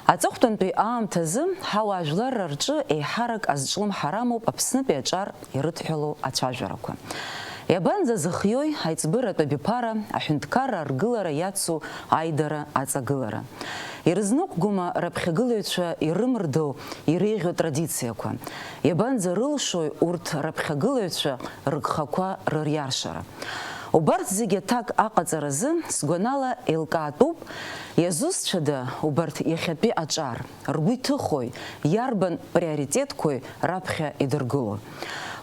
Аҵыхәтәантәи аамҭазы ҳауаажәлар рҿы еиҳарак азҿлымҳарамоуп Аԥснытәи аҿар ирыдҳәалоу ацәажәарақәа. Иабанӡа зыхиои аиҵбыратә абиԥара, аҳәынҭқарра аргылара иацу аидара аҵагылара. Ирызныҟәгома раԥхьагылаҩцәа ирымырдоу иреиӷьу традициақәа. Иабанӡа рылшои урҭ раԥхьагылаҩцәа рыгхақәа рыриаршара. Убарҭ зегьы аҭак аҟаҵаразы сгәанала еилкаатәуп иазусҭцәада убарҭ иахьатәи аҿар, ргәы иҭыхои, иарбан приоритеткои раԥхьа идыргыло.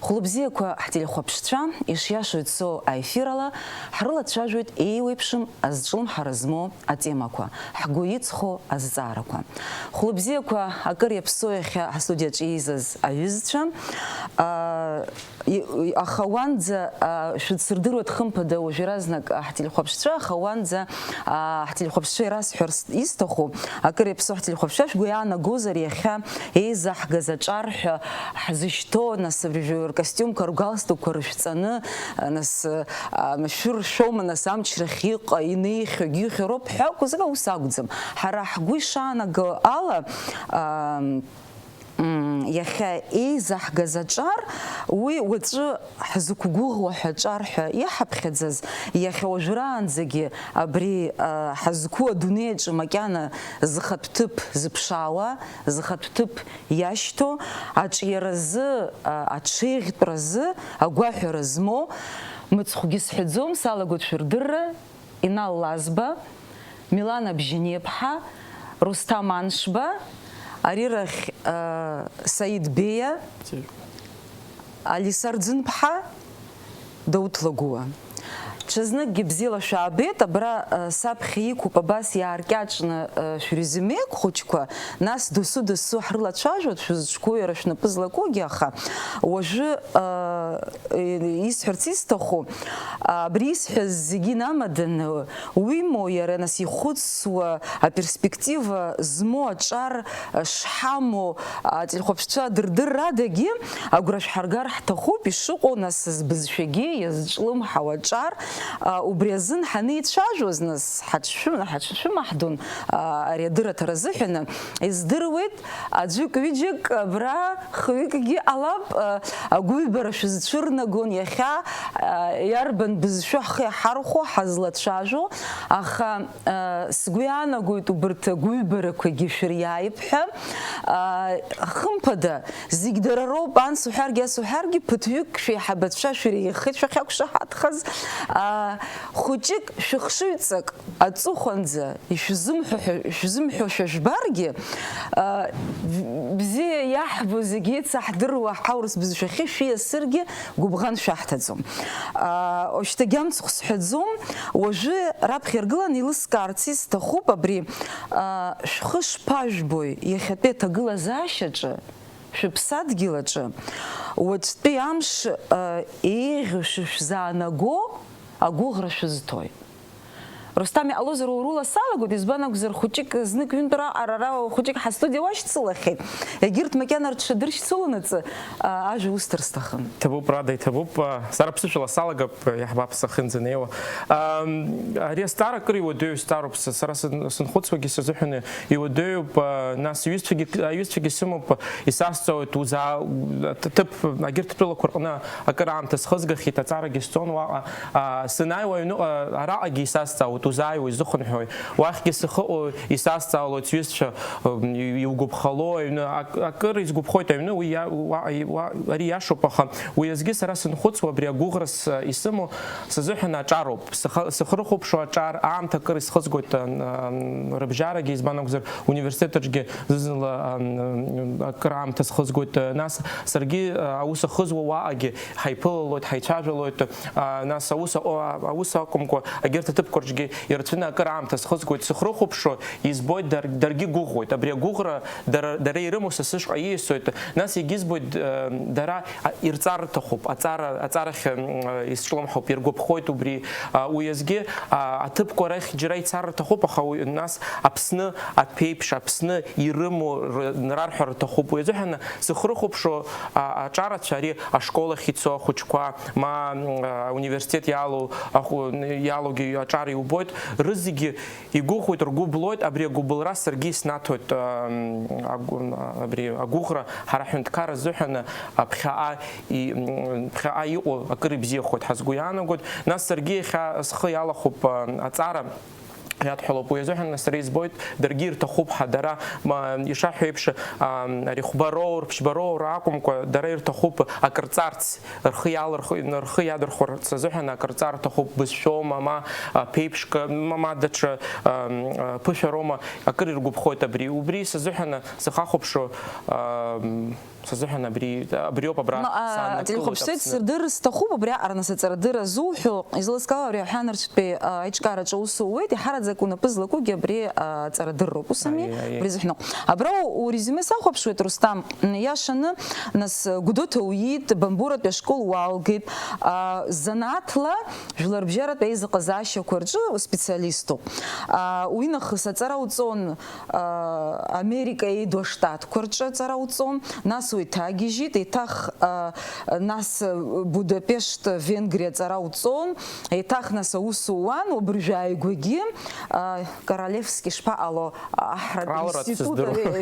Хәлыбзиақәа ҳтелехәаԥшцәа ишиашоу ицо аефирала ҳрылацәажәоит еиуеиԥшым азҿлымҳара змоу атемақәа, ҳгәы иҵхо азҵаарақәа. Хәлыбзиақәа акыр иаԥсоу иахьа ҳстудиаҿы иизаз аҩызцәа, аха уанӡа шәыдсырдыруеит хымԥада уажә иаразнак ҳтелехәаԥшцәа, аха уанӡа ҳтелехәаԥшцәа ирасҳәар исҭаху акыр иаԥсоу ҳтелехәаԥшцәа шәгәы иаанагозар иахьа еизаҳгаз аҿар ҳәа ҳзышьҭоу нас абыржәы ркостиумқәа ргалстукқәа рышәҵаны нас машәыр шәоума нас амчрахь инеихьоу роуп ҳәакәа зегьы ус акәӡам. Ҳара ҳгәы ишаанаго ала иахьа еизаҳгаз аҿар уи уаҵәы ҳзықәгәыӷуа ҳәа аҿар ҳәа иаҳаԥхьаӡаз иахьа уажәраанӡагьы абри ҳазқәу адунеиаҿы макьана зхатә ҭыԥ зыԥшаауа, зхатә ҭыԥ иашьҭоу, аҿиаразы, аҽеиӷьтәразы агәаҳәара змоу, мыцхәгьы сҳәаӡом, салагоит шәырдырра, Инал Лазба, Милана Бжьенеԥҳа, Рустам Аншба, Арирахь Саид Бея, Алисар Ӡынԥҳа, Дауҭ Лагәуа. Ҽазныкгьы бзиала шәаабеит, абра саԥхьа иқәуп абас иааркьаҿны шәрезюмеқәа хәыҷқәа, нас дасу-дасу ҳрылацәажәоит шәызҿқәоу иара шәнапы злакугьы, аха уажәы исҳәарц исҭаху, абри исҳәаз зегьы инамаданы уимоу иара нас ихәыцуа аперспектива змоу аҿар шҳамоу ателехәаԥшцәа дырдыррадагьы агәра шәҳаргар ҳҭахуп, ишыҟоу нас збызшәагьы иазҿлымҳау аҿар убри азын ҳанеицәажәоз нас ҳаҽшәымаҳдун ари адырраҭара азыҳәаны издыруеит аӡәык-ҩыџьак абра хҩыкгьы ҟалап агәыҩбара шәызцәырнагон иахьа иарбан бызшәа ҳхы иаҳархәо ҳазлацәажәо, аха сгәы иаанагоит убарҭ агәыҩбарақәагьы шәыриааип ҳәа хымԥада зегь дара роуп, анс уҳәаргьы ас уҳәаргьы ԥыҭҩык шәеиҳабацәа шәиреихеит шәахьақәшаҳаҭхаз хәыҷык шәыхшыҩҵак аҵыхәанӡа ишәзымҳәо шәажәбаргьы бзиа иаҳбо зегьы еицаҳдыруа ҳаурыс бызшәахьы шәиасыргьы гәыбӷан шәаҳҭаӡом. Ошьҭагьы амцхә сҳәаӡом, уажәы раԥхьа иргыланы еилыскаарц исҭахуп абри шәхы шԥажәбои иахьатәи аҭагылазаашьаҿы, шәыԥсадгьыл аҿы, уаҵәтәи амш еиӷьу шәзаанаго агәыӷра шәызҭои. Рустам иҟалозар урула салагоит, избан акәзар хәыҷык знык ҩынтәра аҟарара хәыҷык ҳастудиа уашьцылахьеит. Егьырҭ макьана рҽадыршьцыланаҵы ажәа усҭар сҭахым. Иҭабуп, Рада, иҭабуп. Сара ԥсышәала салагап, иаҳбап сахьынӡанеиуа. Ари астар акыр иуадаҩу старуп, сара сынхәыцуагьы сазыҳәаны иуадаҩуп, нас аҩызцәагьы сымоуп, исасҵоит ҭыԥ агьырҭ тәылақәа рҟны акыр аамҭа схызгахьеит, аҵарагьы сцон уаҟа, санааиуа аҩныҟа араҟагьы исасҵаауеит, узааиуа изыхынҳәуеи, уахьгьы сыхыҟоу исасҵаалоит сҩызцәа иугәыԥхало аҩны, акыр изгәыԥхоит аҩны, ари иашоуп, аха уи азгьы сара сынхәыцуа абри агәыӷрас исымоу сазыҳәан аҿароуп, сыхрыхәаԥшуа аҿар, аамҭа акыр исхызгоит рыбжьарагьы, избан акәзар университетаҿгьы зызынла акыр аамҭа схызгоит, нас саргьы аус ахызуа уаҟагьы ҳаиԥылалоит, ҳаицәажәалоит, нас аус акәымкәа агьырҭ аҭыԥқәарҿгьы ирацәаны акыр аамҭа схызгоит, сыхрыхәаԥшуа избоит, даргьы гәыӷуеит, абри агәыӷра дара ирымоу са сышҟа ииасоит, нас егьызбоит дара ирҵар рҭахуп, аҵарахь исҿлымҳауп, иргәаԥхоит убри, уи азгьы аҭыԥқәа рахь џьара ицар рҭахуп, аха нас Аԥсны аԥеиԥш, Аԥсны ирымоу рарҳәар рҭахуп, уи азыҳәан сыхрыхәаԥшуа аҿарацәа ари ашколахь ицо ахәыҷқәа, ма университет иалоугьы аҿар иубоит, збоит рызыги игухует ргублойт абри гублра сарги снатует абри агухра харахунткара зухана бхаа и бхаа ио акрибзия хот хазгуяна год нас сарги ха схяла хуп ацара يات حلو يزوحنا سريز بويت درجير تخوب حدرا ما يشاح يبش رخبارور بش بارور عاكم درير تخوب أكرتارت رخيال رخياد رخور زوحنا أكرتارت تخوب بشو ما بيبش ما دتش بوش روما أكرر جوب خويت بري وبري سزوحنا سخاخب شو سزوحنا بريو ببرا تلي خوب شيء سردر استخوب بري أرنا سردر زوحو إزلسكوا بري حنرش بي إيشكارة جوسويت حرد كنا بزلكو جبري تردر بوسامي بريزحنا أبراو وريزمي ساخب شوية رستام ياشنا ناس جدوت ويد بمبورة بشكل والجيب زناتلا جلر بجارة بيز قزاش وكرج وسبيциалисту وينخ ساتراوتون أمريكا يدو شتات كرج ساتراوتون ناس ويتاجيجيت يتاخ ناس بودابشت فينغريا ساتراوتون يتاخ ناس وسوان وبرجاي جوجيم королевский шпаало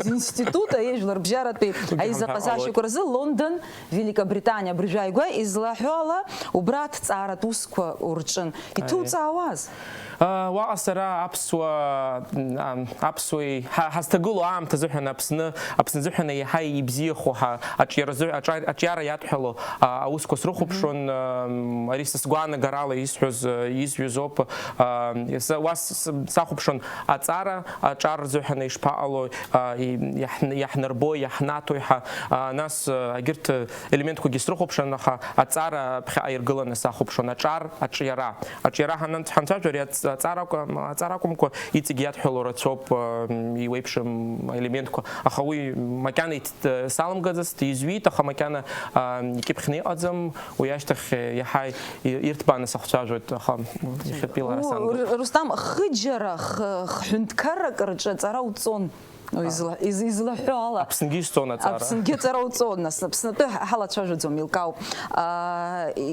института ежлар бжараты айза казаши курзы Лондон Великобритания брижайгой излахёла убрат царат усква урчын и тут заваз وأسرع أبسوي هستقولوا عام تزحنا أبسن زحنا يحيي بزيخوها أشيار يدحلو أوسكو سروخو بشون أريس سقوانا قرالا يسوزوب واس ساخو بشون أتارا أشار زحنا يشبالو يحنربو يحناتو ناس أجرت إلمنتكو جسروخو بشون أتارا بخير قلنا ساخو بشون أشيارا هنتحنتاجر царакумко итигият холорацоп и вепшем элементко ахауи макянит салам газас тизвит ахамакяна кипхни адзам уяштах яхай иртбана сахчажот ахам ихпила расан Рустам хиджара хунткара карча царауцон излахёла абсенгистона цара абсенгицароуцон нас абсенты халачажо милкау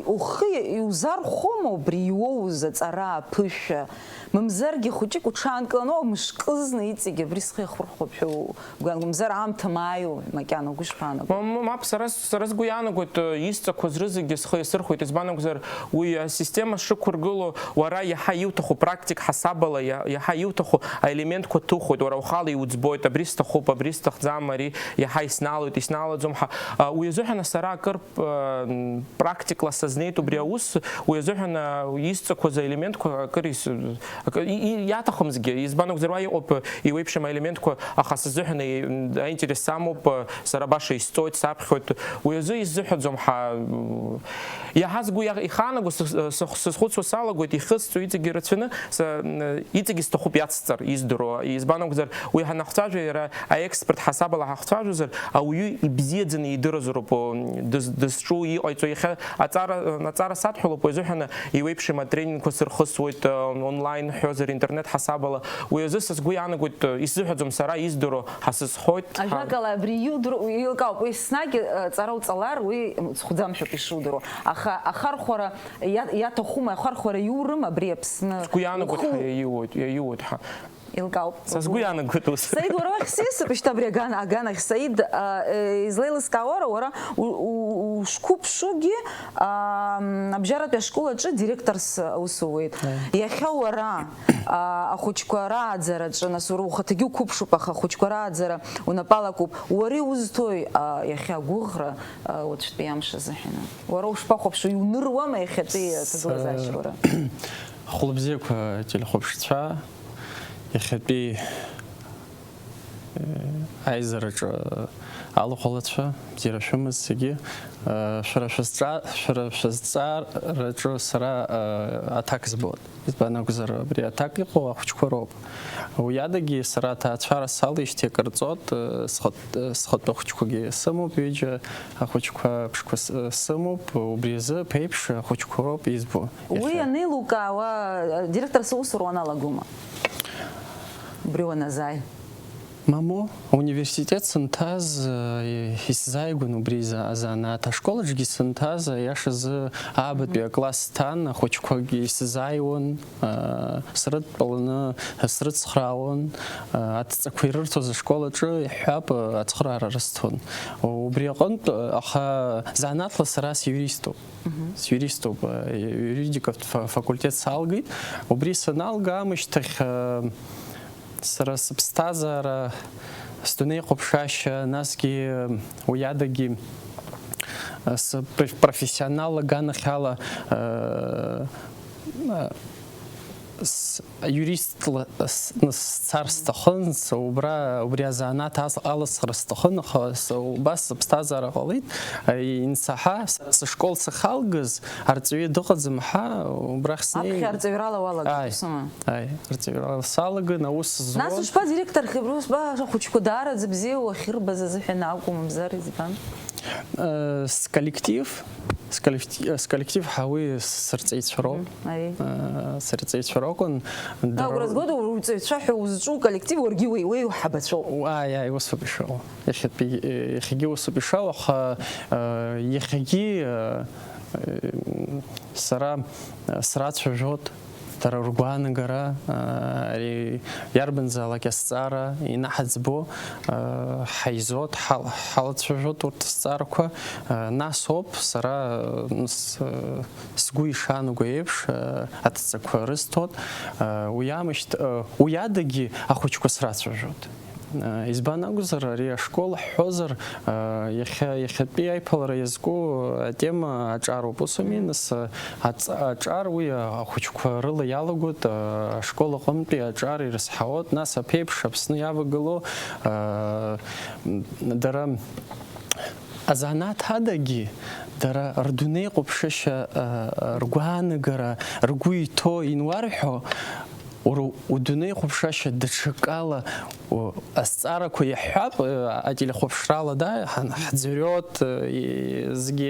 ухи узар хомо бриоу за цара пыша мымзарги хучик учанклано мышкызны итиге брисхи хурхопшу гуангумзар амтамаю макяно гушпана мап сарас гуяна гот иста козрызыги схы сырхуит избанагзар уй система шукургыло вара яхаютаху практик хасабала яхаютаху элемент котуху дорахали уцбой бриста хопа бриста замари яхай сналут и сналут зумха уезухана сара кырп практикла сознету бриаус уезухана иста коза элемент кырис и ятахомзге избанок зервай оп и вепшема элемент ко ахасзухана интересаму по сарабаша истоит сапхот уезу изухат зумха я хазгу я иханагу схуцу салагу и хысту итиги рацина итиги стохупятцар издро избанок зер уяханахтаж экспорт хасабала хахтажузер ауи бзедзен идырзрупо дсчуи ойцоиха ацара сатхуло позухана и вебшема тренинг сырхсуит онлайн хозер интернет хасабала уезыс гуяна гут изухадзум сара издро хасыс хойт ажакала бриюдро илкау поиснаги царауцалар уи цхудзамшо пишудро ахар хора я тохума ахар хора юрма брепсна гуяна гут юот илкау сазгуяна гутус Саид ворох сиса пиштабре агана Саид излейлс каора ора у шкуп шуги абжара пешкола че директорс усуит я хауара ахучкара адзара че насуру хатагю купшу паха хучкара адзара унапала куп уари узтой я хагугра вот что ямша захина ора ушпахопшу юнырвама я хати тадуазашора хлопзек телехопшца يخبي عايزرج على خلاصة زيرا شمس سجى شرفشزار رجع سرا أتاك زبود إذا نقدر بري أتاك يقوى خشكروب ويادجي سرا تأثير سالي اشتكر زود سخط بخشكوجي سمو بيجي خشكوا بشكوا سمو وبريزة بيبش خشكروب يزبو ويا دиректор соусу она лагума брюна зай Мамо, университет сынтаз исзаигун убри занат, ашколаҿгьы сынтаз иашазы аабатәи акласстан ахәыҷқәагьы исзааиуан, срыдтәаланы срыцхраауан, аҭҵақәа ирырҭоз ашколаҿы иҳәап ацхыраара рысҭон. Убри аҟынтә аха занаҭла сара сиуриступ. Сиуриступ, юридикатә факультет салгеит. Убри саналга аамышьҭахь сара сыԥсҭазаара сдунеиҟәыԥшашьа, насгьы уиадагьы спрофессионалла аганахьала юристла сцар сҭахын, убри азанааҭ алысхра сҭахын, аха убас сыԥсҭазаара ҟалеит. Инсаҳа сышкол сахалгаз арҵаҩы дыҟаӡам ҳәа убрахь снеин. Аԥхьа арҵаҩрала уалагеит. Аи, арҵаҩрала салаган, аус зуан. Нас ушԥа директорхи ус-ба ахәыҷқәа даараӡа бзиа уахьырбаз азыҳәан акәым, мамзар избан? С коллектив ҳауи сырҵаҩцәароуп. Сырҵаҩцәарокәын. Агәра згода уҵаҩцәа ҳәа узҿу коллектив уаргьы уеиуҳабацәоуп. Аи, усуп ишыҟоу. Иахьагьы усуп ишыҟоу, аха иахьагьы сара срацәажәоит. Дара ргәаанагара, ари иарбанзаалак азҵаара инаҳаӡбо ҳаизот, ҳалацәажәот урҭ азҵаарақәа. Нас ауп сара сгәы ишаанаго еиԥш аҭҵақәа рысҭоит. Уи адагьы ахәыҷқәа срацәажәот. Избан акәзар, ари ашкол ҳҳәозар, иахьатәи аиԥылара иазку атема аҿароуп. Усуми, нас аҿар уи ахәыҷқәа рыла иалагоит, ашкол аҟынтәи аҿар ирызҳауоит. Нас аԥеиԥш Аԥсны иавагыло дара азанааҭ адагьы дара рдунеиҟәыԥшышьа, ргәаанагара, ргәы иҭоу инуарҳәо, удунеиҟәыԥшашьа даҽакала азҵаарақәа иаҳҳәап, ателехәаԥшрала ҳӡырҩот, зегьы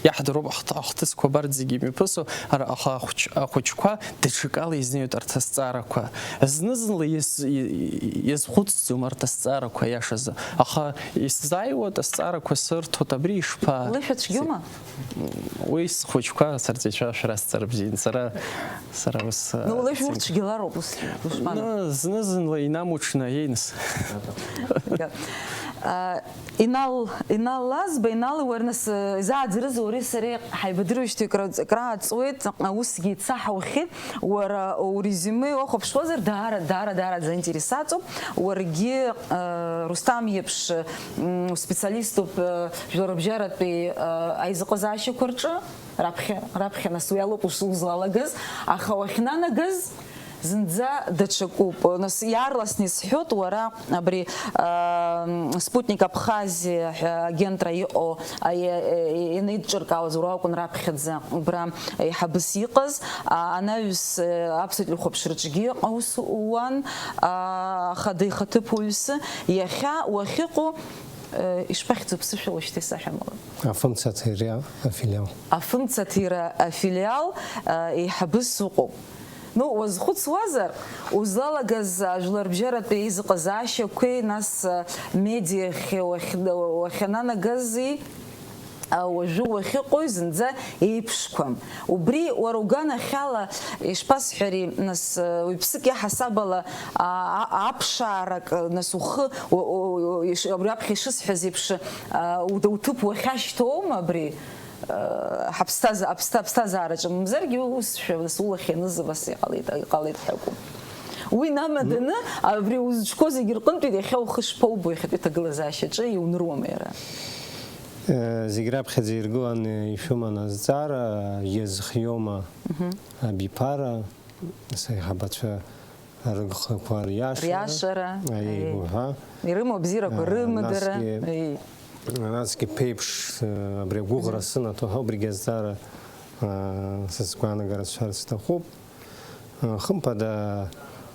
иаҳдыруп ахҭысқәа абарҭ зегьы имҩаԥысо, аха ахәыҷқәа даҽакала изнеиуеит арҭ азҵаарақәа. Зны-зынла иазхәыцӡом арҭ азҵаарақәа иашазы, аха исзааиуеит азҵаарақәа сырҭоит, абри ишԥа? Лышәа цәгьоума? Уи схәыҷқәа сарҵаҩцәа шәразҵара бзиан, сара ус... Лышә урҭ цәгьалароуп. Зны-зынла инамуҽны аиенс. Иналазба, иналуарнас изааӡарыз уареи сареи ҳаибадыруеижьҭеи крааҵуеит, усгьы ицаҳаухьеит, уара урезюме уахәаԥшуазар даара заинтересаҵоуп, уаргьы Рустам иеиԥш специалиступ жәларбжьаратәи аизыҟазаашьақәа рҿы, раԥхьа нас уи алоуп узлалагаз, аха уахьнанагаз зынӡа даҽакуп. Нас иаарласны исҳәоит, уара абри спутник Абхазиа агентра иҟоу инаидҿыркаауаз уара акәын раԥхьаӡа убра еиҳабыс иҟаз, анаҩс аԥсуа хәаԥшраҿгьы аус уан, ахада ихаҭыԥуаҩсы, иахьа уахьыҟоу ишԥахьӡу ԥсышәала уажәшьҭа исаҳәамала? Афымцаҭира афилиал. Афымцаҭира афилиал еиҳабыс уҟоуп. Уазхәыцуазар, узлалагаз жәларбжьаратәи еизыҟазаашьақәеи, нас медиахьы уахьананагази, уажәы уахьыҟои зынӡа еиԥшқәам. Убри уара уганахьала ишԥасҳәари, нас уиԥсык иаҳасабала аԥшаарак, нас ухы абри аԥхьа ишысҳәаз еиԥш уҭыԥ уахьашьҭоума абри аԥсҭазаараҿы? Мамзаргьы усшәа улахь ианызбас иҟалеит ҳәакәым. Уи намаданы абри узҿқәоу зегьы рҟынтәи иахьа ухы шԥоубо иахьатәи аҭагылазаашьаҿы иунруама иара? Зегь раԥхьаӡа иргылан ишәыман азҵаара, иазхиома абиԥара, аиҳабацәа рыгхақәа риашара, ирымоу абзиарақәа рымадара. Насгьы ԥеиԥш абри агәыӷра сынаҭо ҳәа убригьы азҵаара сызгәаанагара сҳәарц сҭахуп. Хымԥада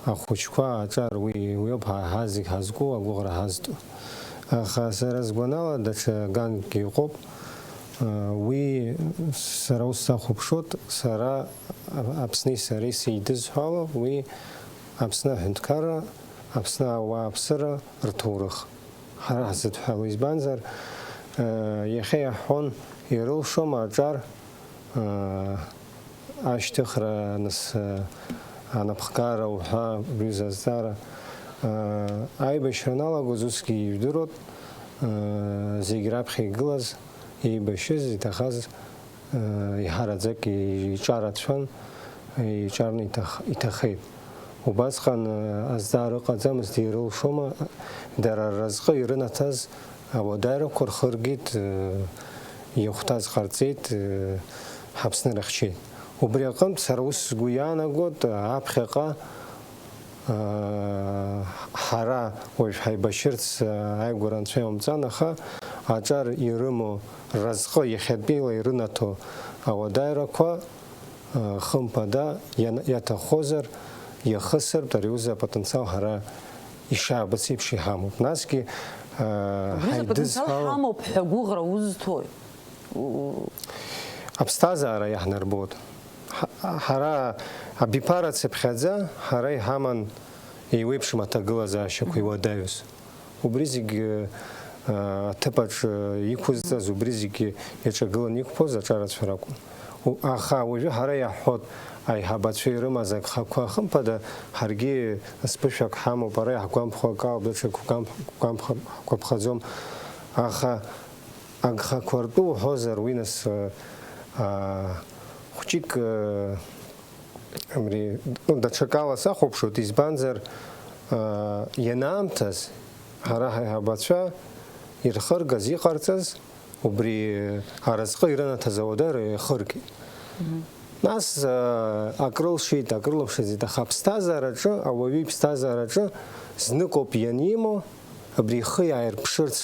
ахәыҷқәа аҿар уи ауп зегь ҳазку, агәыӷра ҳазтәу. Аха сара сгәанала даҽа ганкгьы иҟоуп. Уи сара ус сахәаԥшуеит, сара Аԥсни сареи сеидызҳәало, уи Аԥсны аҳәынҭқарра Аԥсны ауааԥсыра рҭоурых ҳара ҳзыдҳәалоу избанзар иахьа иаҳҳәон ирылшом аҿар ашьҭыхра нас анапхгара уҳәа бҩыза азҵаара аибашьра аналагоз усгьы ижәдыруан зегь раԥхьа игылаз еибашьыз иҭахаз иҳараӡак иҿарацәан иҿарны иҭахеит. Убасҟан азҵаара ыҟаӡамызт ирылшома дара рразҟы ирынаҭаз ауадаҩрақәа рхы ргеит иахәҭаз ҟарҵеит ҳаԥсны рыхьчеит. Убри аҟынтә сара ус сгәы иаанагоит аԥхьаҟа ҳара уажә ҳаибашьырц аигәара анцәа иумҵан, аха аҿар ирымоу разҟы иахьатәиала ирынаҭо ауадаҩрақәа хымԥада иаҭахозар иахысыртә ари аҩыза апотенциал ҳара ишаабыц еиԥш иҳамоуп. Насгьы ҳамоуп ҳәа гәыӷра узҭои? Аԥсҭазаара иаҳнарбоит. Ҳара абиԥара цыԥхьаӡа ҳара иҳаман еиуеиԥшым аҭагылазаашьақәа иуадаҩыз. Убри зегьы аҭыԥаҿ иқәызҵаз, убри зегьы иаҿагыланы иқәԥоз аҿарацәа ракәын. Аха уажәы ҳара иаҳҳәоит аиҳабацәа ирымаз агхақәа хымԥада ҳаргьы ԥышәак ҳамоуп, ара иаҳгәамԥхо акалоуп, даҽак ҳгәамԥхаӡом. Аха агхақәа ртәы уҳәозар уи нас хәҷык даҽакала сахәаԥшуеит, избанзар ианаамҭаз ҳара ҳаиҳабацәа ирхыргаз иҟарҵаз убри аразҟы ирынаҭаз ауадаҩра иахыргеит. Нас акрылшеит, акрылымшаӡеит, аха аԥсҭазаараҿы, ауаҩы иԥсҭазаараҿы зныкоуп ианимоу абри ихы иааирԥшырц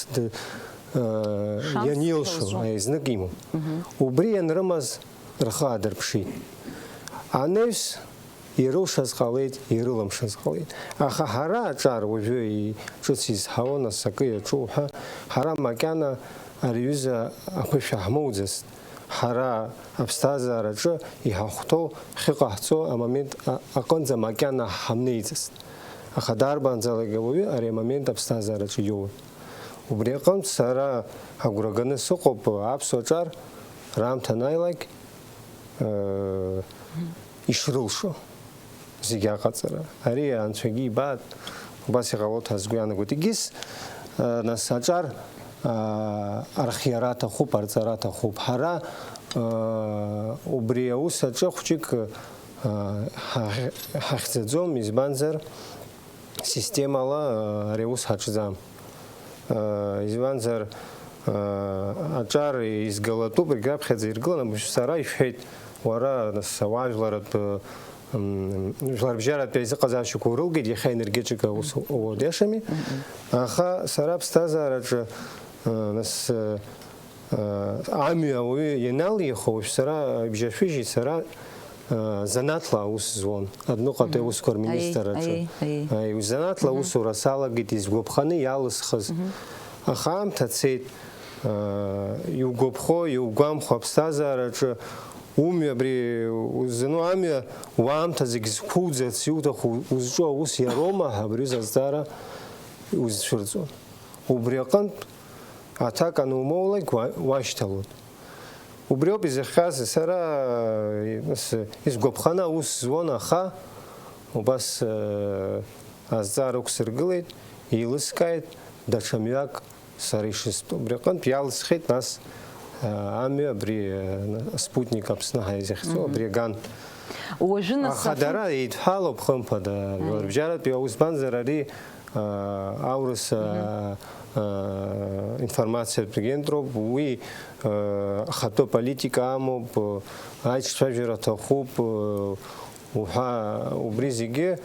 ианилшо, знык имоуп. Убри ианрымаз рхы аадырԥшит. Анаҩс ирылшаз ҟалеит, ирылымшаз ҟалеит. Аха ҳара аҿар уажәы ҿыц изҳауа нас акы иаҿу ҳәа ҳара макьана ари аҩыза аԥышәа ҳмоуӡацт. Ҳара аԥсҭазаараҿы иҳахәҭоу хьыҟаҳҵо амомент аҟынӡа макьана ҳамнеиӡацт. Аха дарбанзаалак ауаҩы ари амомент аԥсҭазаараҿы иоуит. Убри аҟынтә сара агәра ганы сыҟоуп аԥсуа ҿар раамҭа анааилак ишрылшо зегьы аҟаҵара. Ари анцәагьы ибаат, убас иҟалоит ҳәа сгәы иаанагоит. Егьыс нас аҿар архиара аҭахуп, арҵара аҭахуп. Ҳара убри аус аҿы хәҷык ҳахьӡаӡом, избанзар системала ари аус ҳаҿӡам. Избанзар аҿар изгалатәуп, егьраԥхьаӡа иргылан, сара ишәҳәеит, уара нас ауаажәларатә жәларбжьаратәи аизыҟазаашьақәа урылгеит, иахьа енергетика аус уоуриашами. Аха сара аԥсҭазаараҿы нас амҩа ауаҩы ианалихо, уажә сара ибжьашәыжьит, сара занаҭла аус зуан, адәныҟатәи аусқәа рминистр аҿы. Занаҭла аусура салагеит, изгәаԥханы иалысхыз. Аха аамҭа цеит, иугәаԥхо, иугәамхо аԥсҭазаараҿы умҩа абри узыну амҩа уаамҭа зегь зқәуӡац иуҭаху узҿу аус иароума ҳәа абри азҵаара узцәырҵуан. Убри аҟынтә аҭак анумоулак уашьҭалоит. Убри ауп изыхҟьаз, сара изгәаԥханы аус зуан, аха убас азҵаара ықәсыргылеит, еилыскааит даҽа мҩак сара ишыстәу. Убри аҟынтә иалысхит нас амҩа абри спутник Аԥсны ҳаизыхьӡо, абри аган. Аха дара еидҳәалоуп хымԥада жәларбжьаратәи аус, избанзар ари аурыс информациатә агентроуп, уи ахатәы политика амоуп, аиҿцәажәара аҭахуп уҳәа, убри зегьы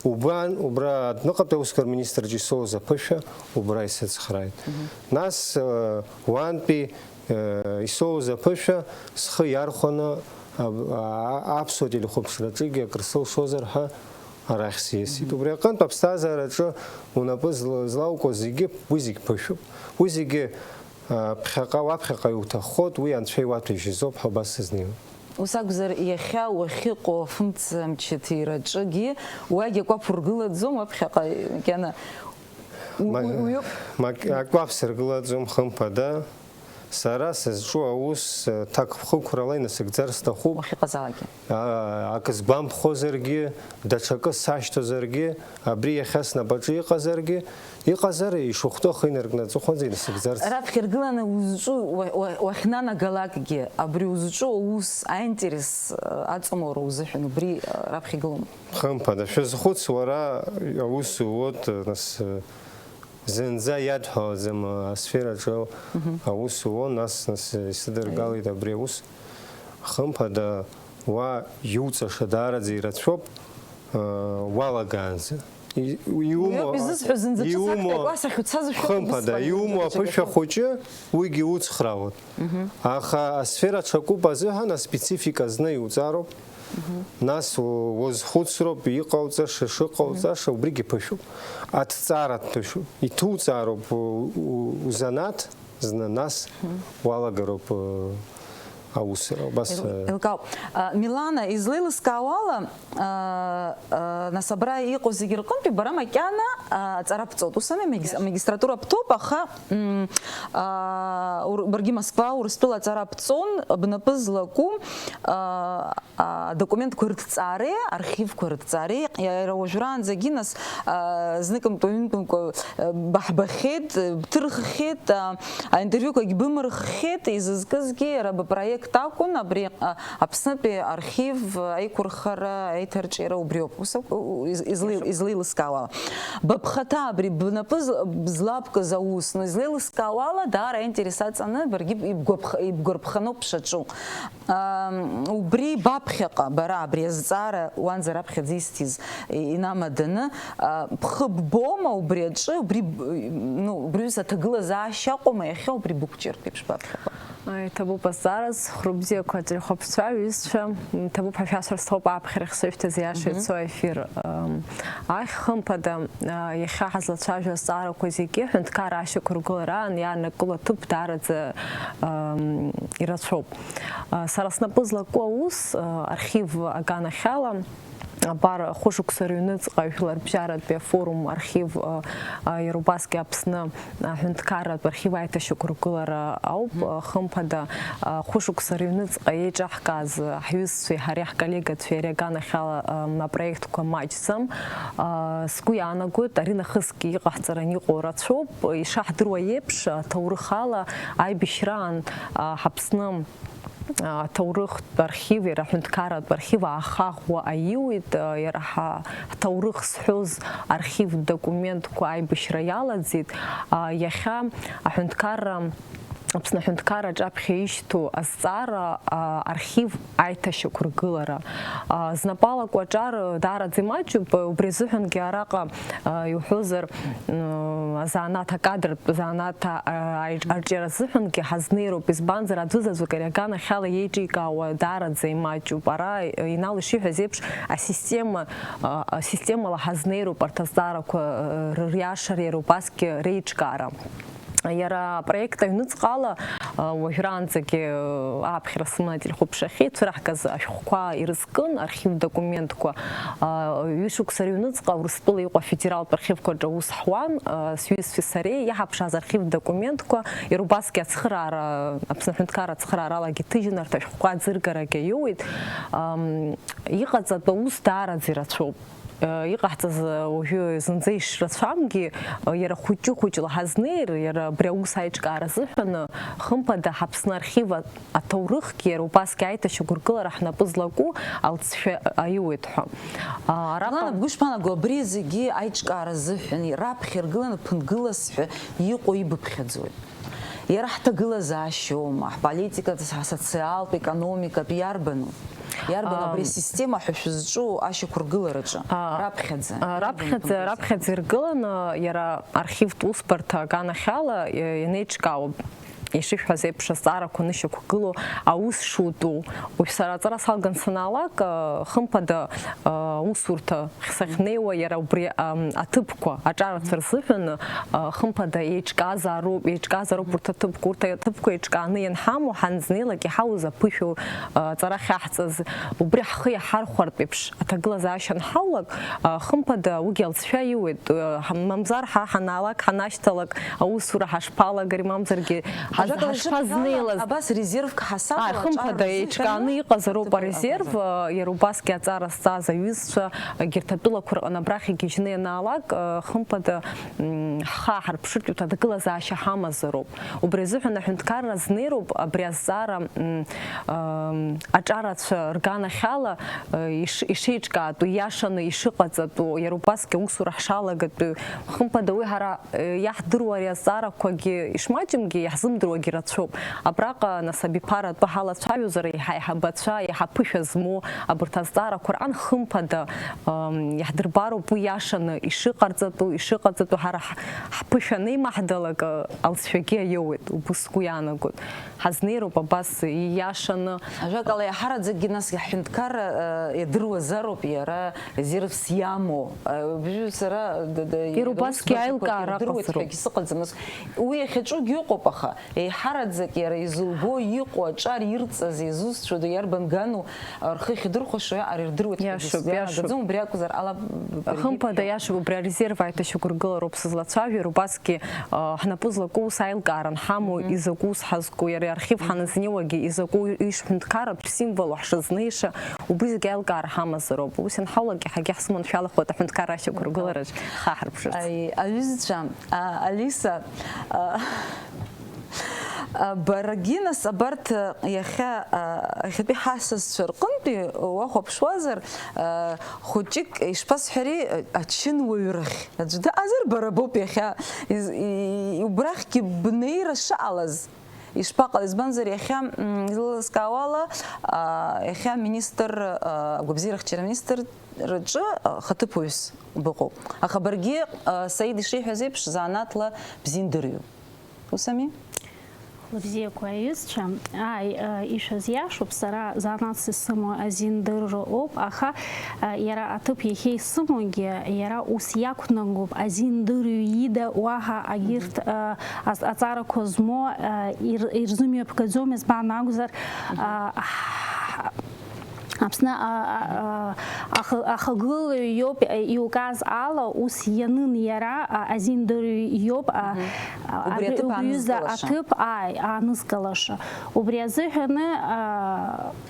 убра адәныҟатәи аусқәа рминистрҿы исоуз аԥышәа убра исыцхрааит. Нас уантәи исоуз аԥышәа схы иархәаны аԥсуа телехәаԥшраҿыгьы акрысылшозар ҳәа арахь сиасит. Убри аҟынтә аԥсҭазаараҿы унапы злауко зегьы уи зегь ԥышәоуп. Уи зегьы ԥхьаҟа уаԥхьаҟа иуҭаххоит, уи анцәа иуаҭәеижьызоуп ҳәа убас сызнеиуеит. ус акәзар иахьа уахьыҟоу афымцамчаҭираҿгьы уагь акәаԥ ургылаӡом аԥхьаҟа макьана акәаԥ сыргылаӡом хымԥада сара сызҿу аус ҭакԥхықәрала инасыгӡар сҭахуп уахьыҟазаалакгьы акы збамԥхозаргьы даҽакы сашьҭозаргьы абри иахьа снапаҿы иҟазар ишухәҭоу ахы инаркны аҵыхәанӡа инасыгӡарц раԥхьа иргыланы узҿу уахьнанагалакгьы абри узҿу аус аинтерес аҵамура узыҳәан убри раԥхьа игылома хымԥада шәазхәыц уара аус уот нас зынӡа иадҳәаӡам асфераҿы аус уон нас исыдыргалеит абри аус хымԥада уа иуҵаша даараӡа ирацәоуп уалагаанӡа хымԥада иумоу аԥышәа хәыҷы уигьы уцхраауеит аха асфера ҽакуп азыҳәан аспецифика зны иуҵароуп нас уазхәыцроуп иҟауҵаша шыҟауҵаша убригьы ԥышәоуп аҭҵааратә ԥышәоуп иҭуҵаароуп узанаҭ зны нас уалагароуп аусра убас Илкау Милана излеилыскаауала нас абра иҟоу зегьы рҟынтәи бара макьана аҵара бҵоуп ус ами амагистратура бҭоуп аха баргьы Москва Урыстәыла аҵара бҵон бнапы злаку адокументқәа рыҭҵаареи архивқәа рыҭҵаареи иара уажәраанӡагьы нас зныкымкәа-ҩынтәымкәа баҳбахьеит бҭырххьеит аинтервиуқәагьы бымырххьеит изызкызгьы иара бпроект акәын абри Аԥснытәи архив аиқәырхара аиҭарҿиара убриоуп излеилыскаауала быԥхаҭа абри бнапы злабкыз аус излеилыскаауала даара аинтерес аҵаны баргьы ибгәарԥханоуп бшаҿу убри баԥхьаҟа бара абри азҵаара уанӡа раԥхьаӡа исҭиз инамаданы бхы ббома убри аҿы убриус аҭагылазаашьа аҟоума иахьа убри бықәҷыртә еиԥш баԥхьаҟа Иҭабуп азҵаараз хәрыбзиақәа ателехәаԥҵәа аҩызцәа иҭабуп ҳашәасырсҭоуп аԥхьара ихсыжәҭаз иаша ицо аефир ахь хымԥада иахьа ҳазлацәажәо азҵаарақәа зегьы ҳәынҭқарра ашьақәыргылараан иааннакыло аҭыԥ даараӡа ирацәоуп сара снапы злаку аус архив аганахьала абар хәышықәса рыҩныҵҟа жәларбжьаратәи афорум архив иара убасгьы Аԥсны ҳәынҭқарратә архив аиҭашьақәыргылара ауп хымԥада хәышықәса рыҩныҵҟа еиҿаҳкааз ҳҩызцәеи ҳареи ҳколлегацәеи иара аганахьала апроектқәа маҷӡам сгәы иаанагоит ари нахысгьы иҟаҳҵараны иҟоу рацәоуп ишаҳдыруа еиԥш аҭоурыхала аибашьраан Ҳаԥсны аҭоурыхтә архив иара ҳәынҭқарратә архив аахаӷәуа аиуит иара ҳҭоурых зҳәоз архив документқәа аибашьра иалагӡеит иахьа аҳәынҭқарра Аԥсны аҳәынҭқарра аҿаԥхьа ишьҭоу азҵаара архив аиҭашьақәыргылара знапалаку аҿар даараӡа имаҷуп убри азыҳәангьы араҟа иуҳәозар азанааҭ акадртә азанааҭ арҿиара азыҳәангьы ҳазнеироуп избанзар аӡәызаҵәык ари аганахьала иеиҿикаауа даараӡа имаҷуп ара Инал ишиҳәаз еиԥш асистемала ҳазнеироуп арҭ азҵаарақәа риашара иара убасгьы реиҿкаара Иара апроект аҩныҵҟала уажәраанӡагьы ааԥхьара сыманы ателехәаԥшахьеит цәыраҳгаз ашәҟәқәа ирызкын архив документқәа ҩышықәса рыҩныҵҟа Урыстәыла иҟоу афедералтә архивқәа рҿы аус ҳуан сҩызцәеи сареи иаҳаԥшааз архив документқәа иара убасгьы ацхыраара Аԥсны аҳәынҭқарра ацхырааралагьы иҭыжьын арҭ ашәҟәқәа аӡыргарагьы аиуит иҟаҵатәу аус даараӡа ирацәоуп иҟаҳҵаз уажәы зынӡа ишрацәамгьы иара хәыҷы-хәыҷла ҳазнеир иара абри аус аиҿкаара азыҳәан хымԥада Ҳаԥсны архив аҭоурыхгьы иара убасгьы аиҭашьақәыргылара ҳнапы злаку алҵшәа аиуит ҳәа Милана бгәы ишԥаанаго абри зегьы аиҿкаара азыҳәан раԥхьа иргыланы ԥынгылас ҳәа иҟоу ибыԥхьаӡоит иара ҳҭагылазаашьоума ҳполитикатә ҳасоциалтә економикатә иарбану абри асистема ҳәа шәызҿу ашьақәыргылараҿы раԥхьаӡа иргыланы иара архивтә усбарҭа аганахьала ианеиҿкаауа ишишәҳәаз еиԥш азҵаарақәа нышьақәгылоу аус шутәу уажә сара аҵара салган санаалак хымԥада аусурҭа сахьнеиуа иара убри аҭыԥқәа аҿарацәа рзыҳәан хымԥада еиҿкаазароуп урҭ аҭыԥқәа, урҭ аҭыԥқәа еиҿкааны ианҳамоу ҳанзнеилак иҳауз аԥышәа ҵара ахьаҳҵаз убри ҳхы иаҳархәартә еиԥш аҭагылазаашьа анҳаулак, хымԥада уигьы алҵшәа иуеит. Мамзар ҳанаалак, ҳанашьҭалак аусура ҳашԥалагари, мамзаргьы ҳашԥазнеилаз. Абас резервк ҳасабала хымԥада еиҿкааны иҟазароуп арезерв, иара убасгьы аҵара зҵаз аҩызцәа егьырҭ атәылақәа рҟны абрахь игьежьны ианаалак, хымԥада ҳхы ааҳарԥшыртә аҭагылазаашьа ҳамазароуп. Убри азыҳәан аҳәынҭқарра знеироуп абри азҵаара аҿарацәа рганахьала ишеиҿкаатәу, иашаны ишыҟаҵатәу, иара убасгьы аусура ҳшалагатәу, хымԥада уи ҳара иаҳдыруа ари азҵаарақәагьы ишмаҷымгьы иаҳзымдыруагьы рацәоуп. Абраҟа нас абиԥаратәы ҳалацәажәозар иҳаиҳабацәа, иҳаԥышәа змоу абарҭ азҵаарақәа рҟан хымԥада иаҳдырбароуп уи иашаны ишыҟаҵатәу, ҳара ҳԥышәа анеимаҳдалак алҵшәагьы аиоуеит, убас сгәы иаанагоит. Ҳазнеироуп абас иашаны. Ажәакала иаҳараӡакгьы нас аҳәынҭқарра иадыруазароуп иара резервс иамоу. Сара иара убасгьы аилкаара ҟазароуп. Сыҟаӡамыз. Уи иахьаҿугьы ыҟоуп, аха иаҳараӡак иара изылбо иҟоу аҿар ирҵаз изусҭцәоу иарбангану рхы ихьдырхәашо ари ирдыруеит. Убри акәзар ала хымԥада иашоуп, убри арезерв аиҭашьақәыргылароуп сызлацәажәо, иара убасгьы ҳнапы злаку ус аилкаара анҳамоу, изакәу ус ҳазку, иара архив ҳаназнеиуагьы изакәу ишҳәынҭқарратә символу ҳшазнеиша, убри зегьы аилкаара ҳамазароуп. Ус ианҳаулак иаҳагьы ҳсыманшәалахоит аҳәынҭқарра ашьақәыргылараҿ ҳаҳарԥшырц. Аҩызцәа, Алиса, барагьы нас абарҭ иахьатәи ҳасасцәа рҟынтәи уахәаԥшуазар, хәыҷык ишԥасҳәари, ачынуаҩрахь аӡәы даҟазар бара боуп иахьа убрахьгьы бнеира шаҟалаз. Ишԥаҟалаз, избанзар иахьа излазкаауала иахьа аминистр, агәабзиарахьчара аминистр рҿы хаҭыԥуаҩыс быҟоуп. Аха баргьы Саид ишиҳәаз еиԥш заанаҭла бзиндырҩуп. Усами? Лыбзиақәа аҩызцәа, ишазиашоуп, сара заанатс исымоу азиндырроуп, аха иара аҭыԥ иахьа исымоугьы иара ус иақәнагоуп азиндырҩ ида уаҳа агьырҭ аҵарақәа змоу ирзымҩаԥгаӡом, избан акәзар Аԥсны ахагылаҩ иоуп иуказ ала, ус ианын иара азиндырҩ иоуп убриҩыза аҭыԥ аанызкылаша. Убри азыҳәаны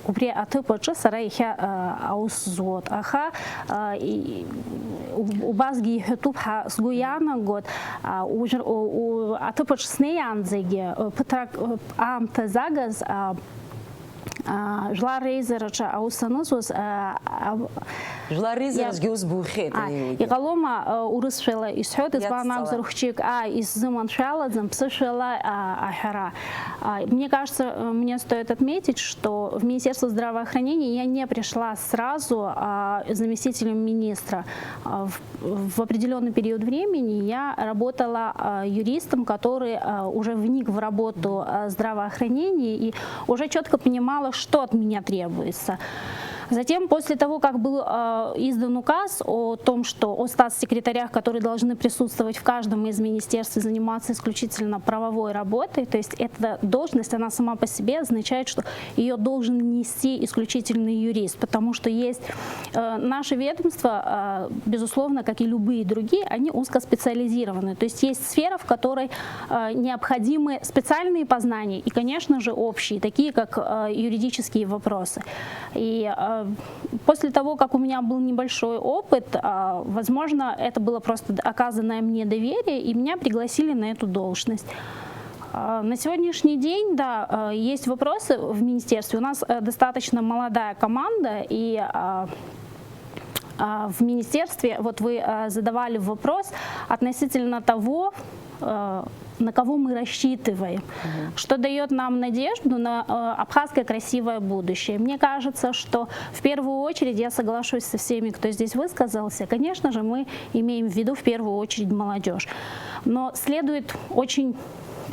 убри аҭыԥ аҿы сара иахьа аус зуот. Аха убасгьы иҳәатәуп ҳәа сгәы иаанагоит, аҭыԥ аҿы снеиаанӡагьы ԥыҭрак аамҭа загаз Жлар Рейзераҿы аус анызуаз Жлар Рейзеразгьы ус бухьеит. Иҟалома урысшәала исҳәоит, избан акәзар хәыҷык исзыманшәалаӡам ԥсышәала аҳәара. Мне кажется, мне стоит отметить, что в Министерство здравоохранения я не пришла сразу заместителем министра. В определенный период времени я работала юристом, который уже вник в работу здравоохранения и уже четко понимала, что от меня требуется. Затем, после того, как был издан указ о том, что о статс-секретарях, которые должны присутствовать в каждом из министерств и заниматься исключительно правовой работой, то есть эта должность, она сама по себе означает, что ее должен нести исключительный юрист, потому что есть наше ведомство, безусловно, как и любые другие, они узкоспециализированы. То есть есть сфера, в которой необходимы специальные познания и, конечно же, общие, такие как юридические вопросы. И после того, как у меня был небольшой опыт, возможно, это было просто оказанное мне доверие, и меня пригласили на эту должность. На сегодняшний день, да, есть вопросы в министерстве. У нас достаточно молодая команда, и в министерстве, вот вы задавали вопрос относительно того, на кого мы рассчитываем, что дает нам надежду на абхазское красивое будущее. Мне кажется, что в первую очередь, я соглашусь со всеми, кто здесь высказался, конечно же, мы имеем в виду в первую очередь молодежь. Но следует очень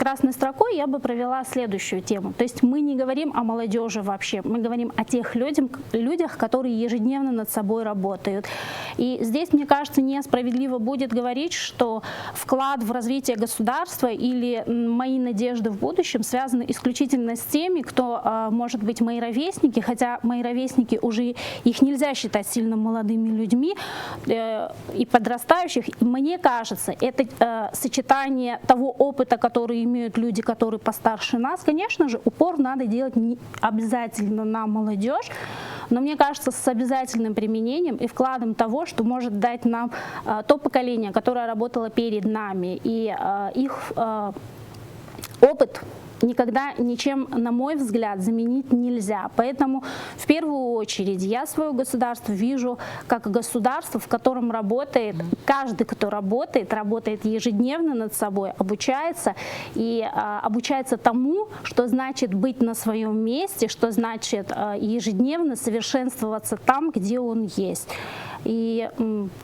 красной строкой я бы провела следующую тему. То есть мы не говорим о молодежи вообще, мы говорим о тех людях, которые ежедневно над собой работают. И здесь, мне кажется, несправедливо будет говорить, что вклад в развитие государства или мои надежды в будущем связаны исключительно с теми, кто, может быть, мои ровесники, хотя мои ровесники уже, их нельзя считать сильно молодыми людьми, и подрастающих. И мне кажется, это сочетание того опыта, который имеют люди, которые постарше нас, конечно же, упор надо делать не обязательно на молодежь, но мне кажется, с обязательным применением и вкладом того, что может дать нам то поколение, которое работало перед нами, и их опыт никогда ничем, на мой взгляд, заменить нельзя. Поэтому в первую очередь я свое государство вижу как государство, в котором работает каждый, кто работает ежедневно над собой, обучается и обучается тому, что значит быть на своем месте, что значит ежедневно совершенствоваться там, где он есть. И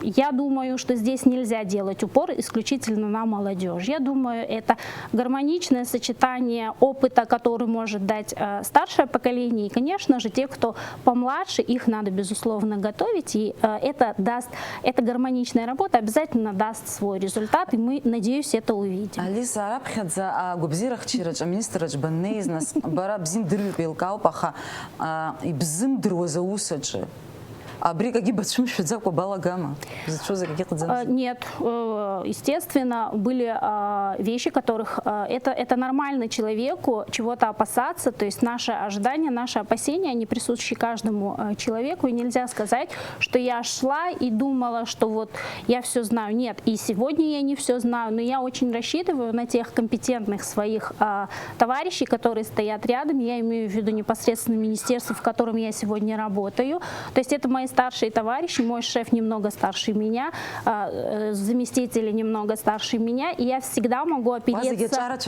я думаю, что здесь нельзя делать упор исключительно на молодежь. Я думаю, это гармоничное сочетание опыта, который может дать старшее поколение. И, конечно же, те, кто помладше, их надо, безусловно, готовить. И эта гармоничная работа обязательно даст свой результат, и мы, надеюсь, это увидим. Алиса Арабхадзе, Губзирах Чирач, министр Банне из нас, Бара Бзим Дрю Пилкаупаха, и Бзим Дрюза Усаджи. А брига гибат шумшидзаку балагама. Нет, естественно, были вещи, которых это нормально человеку чего-то опасаться, то есть наши ожидания, наши опасения, они присущи каждому человеку, и нельзя сказать, что я шла и думала, что вот я все знаю. Нет, и сегодня я не все знаю, но я очень рассчитываю на тех компетентных своих товарищей, которые стоят рядом, я имею в виду непосредственно министерство, в котором я сегодня работаю, то есть это мои старшие товарищи, мой шеф немного старше меня, заместители немного старше меня, и я всегда могу опереться,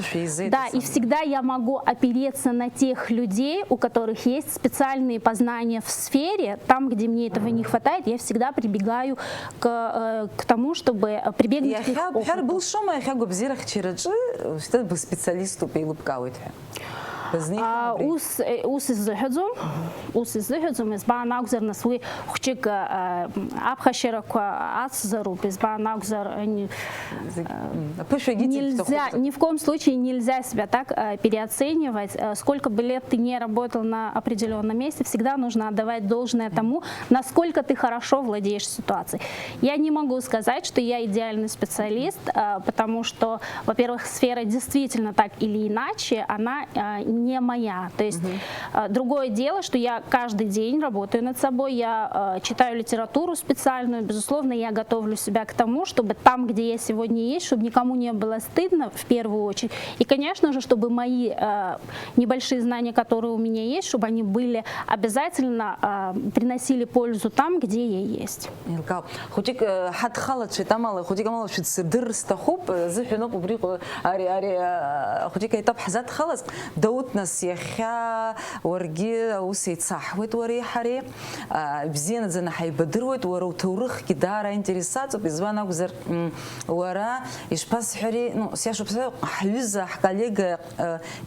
да, и всегда я могу опереться на тех людей, у которых есть специальные познания в сфере, там, где мне этого не хватает, я всегда прибегаю к тому, чтобы прибегнуть к их опыту. Специалисту ус иззыхьӡом избан акәзар нас уи хәҷык аԥхашьарақәа ацзароуп, избан акәзар нельзя, ни в коем случае нельзя себя так переоценивать. Сколько бы лет ты не работал на определенном месте, всегда нужно отдавать должное тому, насколько ты хорошо владеешь ситуацией. Я не могу сказать, что я идеальный специалист, потому что, во-первых, сфера действительно так или иначе, она не моя. То есть другое дело, что я каждый день работаю над собой, я читаю литературу специальную, безусловно, я готовлю себя к тому, чтобы там, где я сегодня есть, чтобы никому не было стыдно в первую очередь. И, конечно же, чтобы мои небольшие знания, которые у меня есть, чтобы они были обязательно приносили пользу там, где я есть. нас яхя ورقي وسيتصاحوت وري حري بزين زنا حيبدروت ورو تورخ كدارا انتريسات بزوانا وزر ورا يشباس حري نو سياشو بس حلوزة حكاليق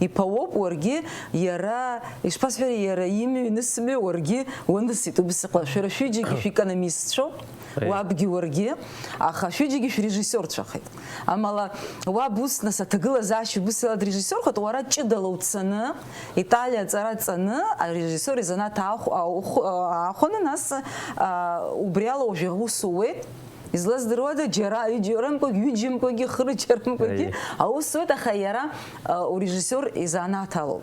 يباوب ورقي يرا يشباس حري يرا يمي نسمي ورقي وندسيتو بسقلا شو رشيجي في экономист شو وابجي ورقي أخا شو يجي في ريجيسور شخيت أما لا وابوس ناس تقول زاشو بس لا ريجيسور خد ورا تشدلو تسنة إيطاليا تزارت سنة الريجيسور إذا أخونا ناس وبريالو وجهو سويت излез дрода джера и джерам ко юджим ко ги хрычерам ко ги а усвета хайера у режиссер из Анатолу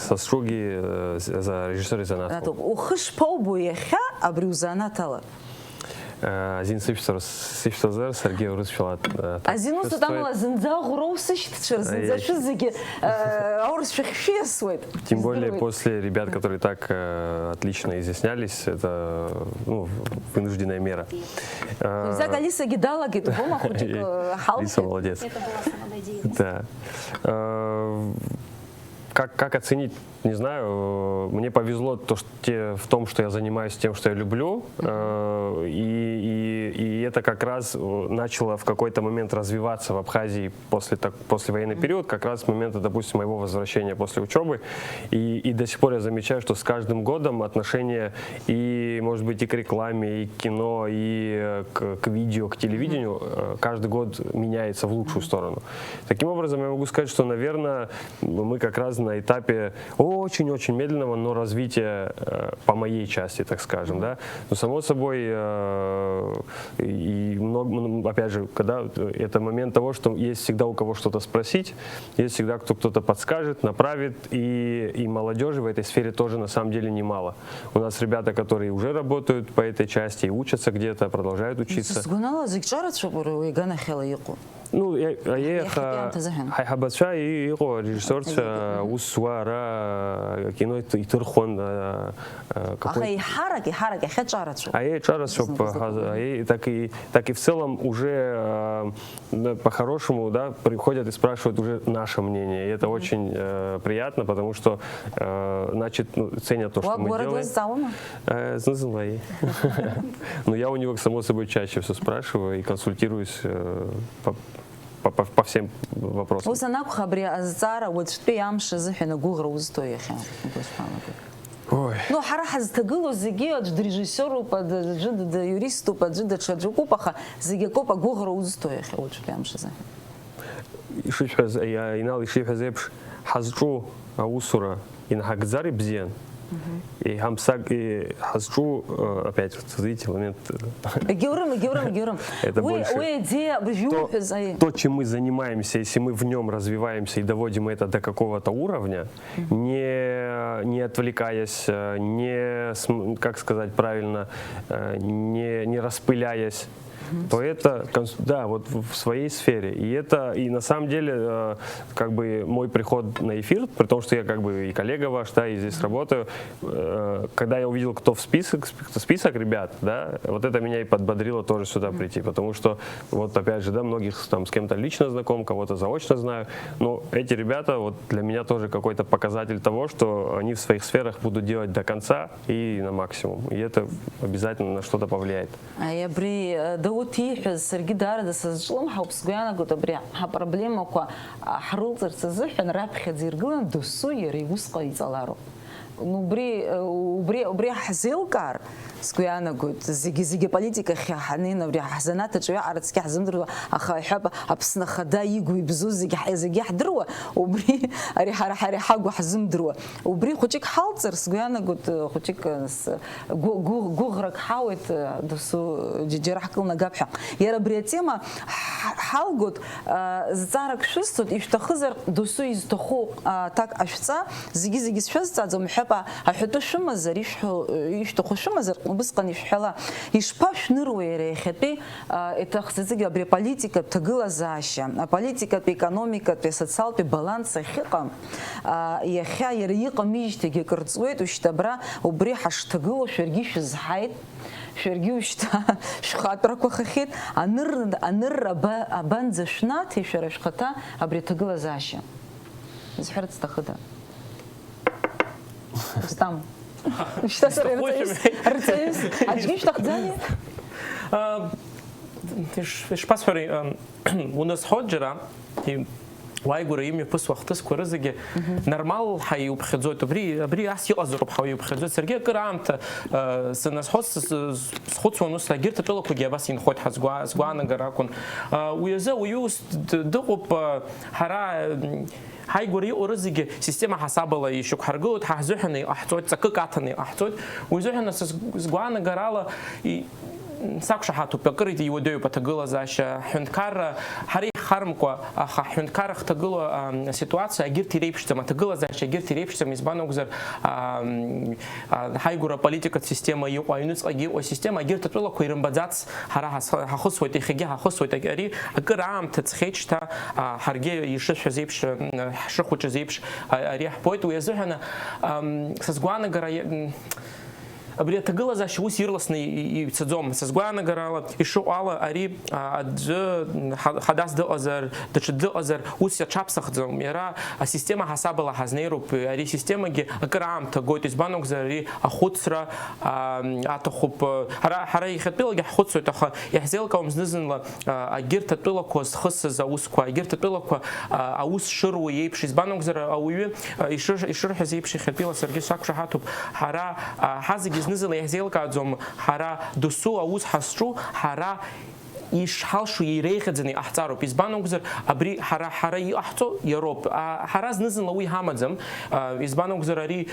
заслуги за режиссер из Анатолу ухыш паубу яха абрюза Анатола Азин сыпштазар Сергей Урусфилат. Азин усу тамала зинза гроусыш зинза шизыги аурсшехшесует. Тем более после ребят, которые так отлично изъяснялись, это вынужденная мера. За Алиса гидала гид, бома худик халки. Алиса молодец. Это была самонадеянность. Да. Как оценить, не знаю, мне повезло в том, что я занимаюсь тем, что я люблю, и это как раз начало в какой-то момент развиваться в Абхазии после военный период, как раз с момента, допустим, моего возвращения после учебы. И до сих пор я замечаю, что с каждым годом отношение и, может быть, и к рекламе, и к кино, и к видео, к телевидению каждый год меняется в лучшую сторону. Таким образом, я могу сказать, что, наверное, мы как раз на этапе очень-очень медленного, но развития по моей части, так скажем, да. Но само собой, и много, опять же, когда это момент того, что есть всегда у кого что-то спросить, есть всегда кто-то подскажет, направит, и молодежи в этой сфере тоже на самом деле немало. У нас ребята, которые уже работают по этой части и учатся где-то, продолжают учиться. Ну, хайхабатша и режиссер усуара кино и турхон какой. Так и в целом уже по-хорошему, да, приходят и спрашивают уже наше мнение, и это очень приятно, потому что значит ценят то, что мы делаем. Но я у него само собой чаще все спрашиваю и консультируюсь по всем вопросам. Ой. Ну, харахаз тагыло зиги от режиссеру, под юристу, под шаджукупаха, зиги копа гугра узстоях, вот что прям шиза. Ишипхаз, я инал ишипхазепш хазчу аусура инхагзари бзен. И хамсак и хазчу опять смотрите момент. Геурам. Это больше то, чем мы занимаемся, если мы в нем развиваемся и доводим это до какого-то уровня, не отвлекаясь, не, как сказать правильно, не распыляясь, то это, да, вот в своей сфере. И на самом деле, как бы мой приход на эфир, при том, что я как бы и коллега ваш, да, и здесь работаю, когда я увидел, кто в список ребят, да, вот это меня и подбодрило тоже сюда прийти, потому что, вот опять же, да, многих там с кем-то лично знаком, кого-то заочно знаю, но эти ребята, вот для меня тоже какой-то показатель того, что они в своих сферах будут делать до конца и на максимум, и это обязательно на что-то повлияет. وتيح سرقدار ده سجلهم حبس جانا قلت بريء هبربليم وقا حرولتر سزحن راب خدير قلنا دسوير يوسق يطلعوا وبري حزيل كار سكويانا قلت زيجي политика حنينا بري حزنات شوية عرض حزم دروا أخا يحب أبسنا خدا يجوا يبزوز زيجي حدروا وبري أري حاجو حزم دروا وبري خوتك حالتر سكويانا قلت خوتك جوغرك حاوت دسو جرح كلنا جابحة يا ربري تيما حال قلت زارك شستود يشتخزر دسو يزتخو تاك أشتا زيجي شست زم حبا هحطو شمزر يشتخو شمزر بس قنيش حلا يشباش نروي ريحتي это خصيصا بري политика تقلا زاشا политика экономика социал баланс حقا يا خير يقم يجتي كرتسويت وشتبرا وبري حشتقلو شرقيش زحايت شرقيوش شخاطرك وخخيت أنر بنز شنات يشرش خطا بري تقلا زاشا زحرت استخدها Стам. Что рецепт? А что что худзани? Иш пасхори у нас ходжера и وایگوره یمی پس وقت است که رزگی نرمال حیوب خدزوت بری اصلی آزرب حیوب خدزوت سرگی کرامت سناس خود سونوس لگیر تطلع کجا بس این خود حزگوان نگران ویزه ویوست دقوب هرا هاي قري أورزيج سيستم حسابه يشوك حرقود حزوحني أحتوت سككاتني أحتوت ويزوحنا سجوانا جرالا ساكش حاتو بكريت يوديو بتقول زاش حنكار حري خارمكوا حنكار اختقلوا سيتواتسيا جيرتي ريبشتم تقول زاش جيرتي ريبشتم إزبانو جزر هاي قرا политика система يو أينوس أجي وسيستема جيرت تقول كويرم بدأت حرها حخص وتخجي حخص وتجاري أكرام تتخيش تا حرجي يشش زيبش شخوش زيبش أريح بويت ويزوحنا سزقوانا جرا абри аҭагылазаашьа ус ирласны ицаӡом. Сазгәаанагарала ишыҟоу ала ари аӡәы хадас дыҟазар, даҽа дыҟазар ус иаҽаԥсахӡом. Иара асистема ҳасабала ҳазнеироуп. Ари системагьы акыр аамҭа гоит. Избан акәзар ари ахәыцра аҭахуп. Ҳара иахьатәилагьы ҳхәыцуеит, аха иаҳзеилкаауам зны-зынла егьырҭ атәылақәа зхысыз аусқәа, егьырҭ атәылақәа аус шыруа еиԥш. Избан акәзар ауаҩы ишырҳәаз еиԥш иахьатәила саргьы сақәшаҳаҭуп. Ҳара ҳазегьы зны-зынла иаҳзеилкааӡом. Ҳара досу аус ҳазҿу, ҳара ишҳалшо иреиӷьаӡаны иҟаҳҵароуп. Избан акәзар абри ҳара иҟаҳҵо иароуп. Ҳара зны-зынла уи ҳамаӡам. Избан акәзар ари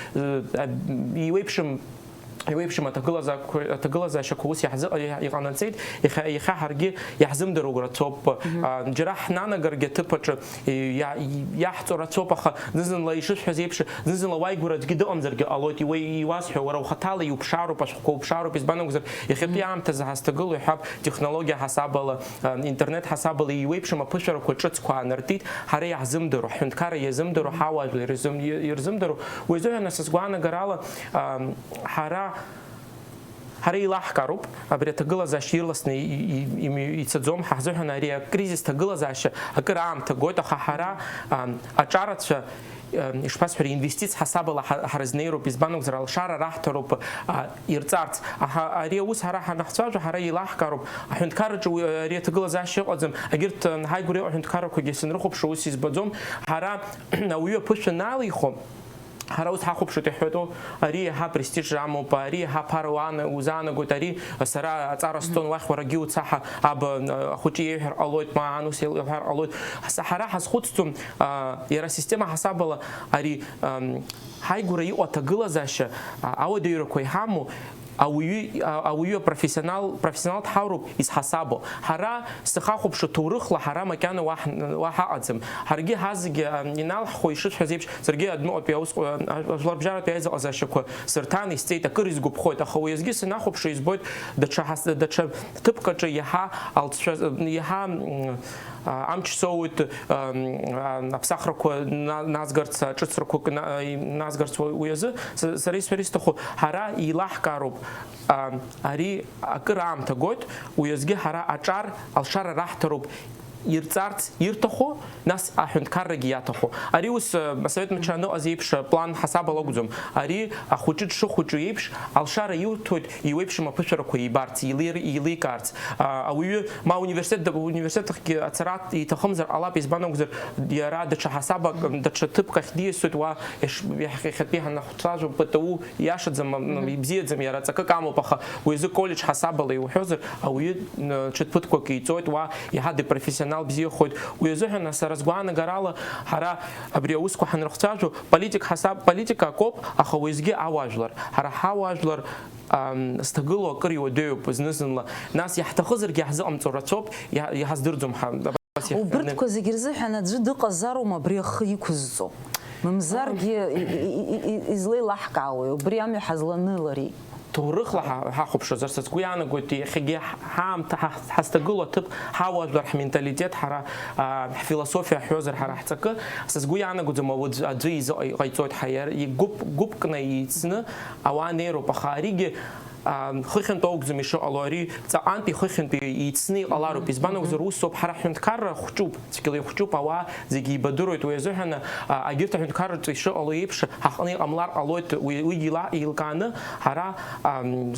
иуеиԥшым аҭагылазаашьақәа ус иҟанаҵеит, иахьа ҳаргьы иаҳзымдыруа рацәоуп. Џьара ҳнанагаргьы аҭыԥаҿы иаҳҵо рацәоуп, аха зны-зынла ишышәҳәаз еиԥш, зны-зынла уааигәара аӡәгьы дыҟамзаргьы ҟалоит, иуазҳәо уара ухаҭала иуԥшаароуп, ашәҟәқәа уԥшаароуп. Избан акәзар иахьатәи аамҭазы ҳазҭагылоу иҳәап технологиа ҳасабала, интернет ҳасабала иуеиԥшым аԥышәарақәа ҿыцқәа аанартит, ҳара иаҳзымдыруа, ҳҳәынҭқарра иазымдыруа, ҳауаажәлар ирзымдыруа. Уи азыҳәан сазгәаанагарала ҳара илаҳкаароуп абри аҭагылазаашьа ирласны ицаӡом. Ҳазыҳәан ари акризис ҭагылазаашьа акыр аамҭа гоит, аха ҳара аҿарацәа ишԥасҳәари инвестициа ҳасабала ҳразнеироуп. Избан акәзар алшара раҳҭароуп ирҵарц. Ари аус ҳара ҳанаҳцәажәо, ҳара илаҳкаароуп. Аҳәынҭқарраҿы ари аҭагылазаашьа ыҟаӡам. Егьырҭ ҳаигәара иҟоу аҳәынҭқаррақәагьы сынрыхәаԥшуа ус избаӡом. Ҳара ауаҩы аԥышәа налихо, ҳара ус ҳахәаԥшуеит иҳәатәу, ари иаҳа престиж амоуп, ари иаҳа ԥара узаанагоит, ари сара аҵара стон уахь уарагьы уцаҳа, аба ахәыҷы иеиҳәар ҟалоит, маан ус иҳәар ҟалоит. Ҳара ҳазхәыцӡом иара асистема ҳасабала ари ҳаигәара иҟоу аҭагылазаашьа ауадаҩрақәа иҳамоу ауаҩы профессионал дҳауроуп изҳасабо. Ҳара сҭахахәаԥшуа ҭоурыхла ҳара макьана уа ҳаҟаӡам. Ҳаргьы ҳазегьы иналҳхуа ишышәҳәаз еиԥш, саргьы адмыҟатәи ажәларбжьаратәи аизыҟазаашьақәа сырҭан исҵеит, акыр изгәаԥхоит, аха уеизгьы санахәаԥшуа избоит даҽа ҭыԥкаҿы иаҳа амч соуит аԥсахрақәа назгарц, ҿыцрақәак назгарц. Уи азы сара исҳәара исҭаху, ҳара илаҳкаароуп ари акыр аамҭа гоит, уи азгьы ҳара аҿар алшара раҳҭароуп ирҵарц ирҭаху, нас аҳәынҭқаррагьы иаҭаху. Ари ус асовет мчра аныҟаз еиԥш план ҳасабала акәӡам. Ари ахәыҷы дшыхәыҷу еиԥш алшара иуҭоит иуеиԥшым аԥышәарақәа ибарц, еиликаарц. Ауаҩы ма университетахьгьы ацара иҭахымзар ҟалап. Избан акәзар иара даҽа ҳасабак, даҽа ҭыԥкахь диасуеит. Уа иахьатәи ҳанаҳцәажәо ПТУ иашаӡам, ибзиаӡам, иара ҵакык амоуп, аха уи азы колледж ҳасабала иуҳәозар, ауаҩы ҽыҭԥыҭқәак иҵоит, уа иаҳа депрофессионал бзиахоит. Уи азыҳәан сара сгәаанагарала ҳара абри аусқәа ҳанрыхцәажәо политика акоуп, аха уеизгьы ауаажәлар. Ҳара ҳауаажәлар зҭагылоу акыр иуадаҩуп зны-зынла. Нас иаҳҭахызаргьы иаҳзыҟамҵо рацәоуп, иҳаздырӡом. Убырҭқәа зегьы рзыҳәан аӡәы дыҟазароума абри ахы иқәызҵо? Мамзаргьы излеилаҳкаауеи, убри амҩа ҳазланылари? ҭоурыхла ҳахәаԥшызар, сгәы иаанагоит иахьагьы ҳаамҭа ҳазҭагылоу аҭыԥ, ҳауаажәлар, ҳменталитет, ҳара ҳфилософиа ҳҳәозар, ҳара ҳҵакы, сгәы иаанагоӡом аӡәы иҟаиҵоит, гәыԥкны иицны ауаа неироуп, аха аригьы хыхьынтә аугӡам ишыҟало, ари ҵаҟантәи хыхьынтәи иицны иҟалароуп. Избан акәзар усоуп, ҳара ҳҳәынҭқарра хәҷуп, цәгьала ихәҷуп, ауаа зегьы ибадыруеит. Уи азыҳәан агьырҭ аҳәынҭқарраҿы ишыҟало еиԥш ҳаҟны иҟамлар ҟалоит. Уигьы еилкааны ҳара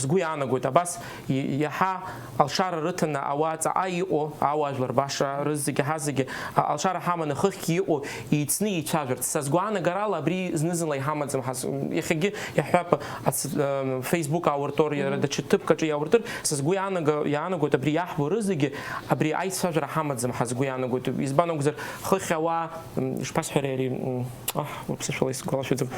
сгәы иаанагоит, абас иаҳа алшара рыҭаны ауаа ҵаҟа иҟоу ауаажәлар баша рызегьы ҳазегьы алшара ҳаманы хыхьгьы иҟоу иицны еицәажәарц. Сазгәаанагарала абри зны-зынла иҳамаӡам. Иахьагьы иаҳҳәап Facebook ауртор даҽа ҭыԥкаҿы иауртыр, сгәы иаанагоит абри иаҳбо рызегьы абри аицәажәара ҳамаӡам, ҳазгәы иаанагоит. Избан акәзар хыхь ауаа ишԥасҳәари ари уԥсышәала исгәалашәаӡом,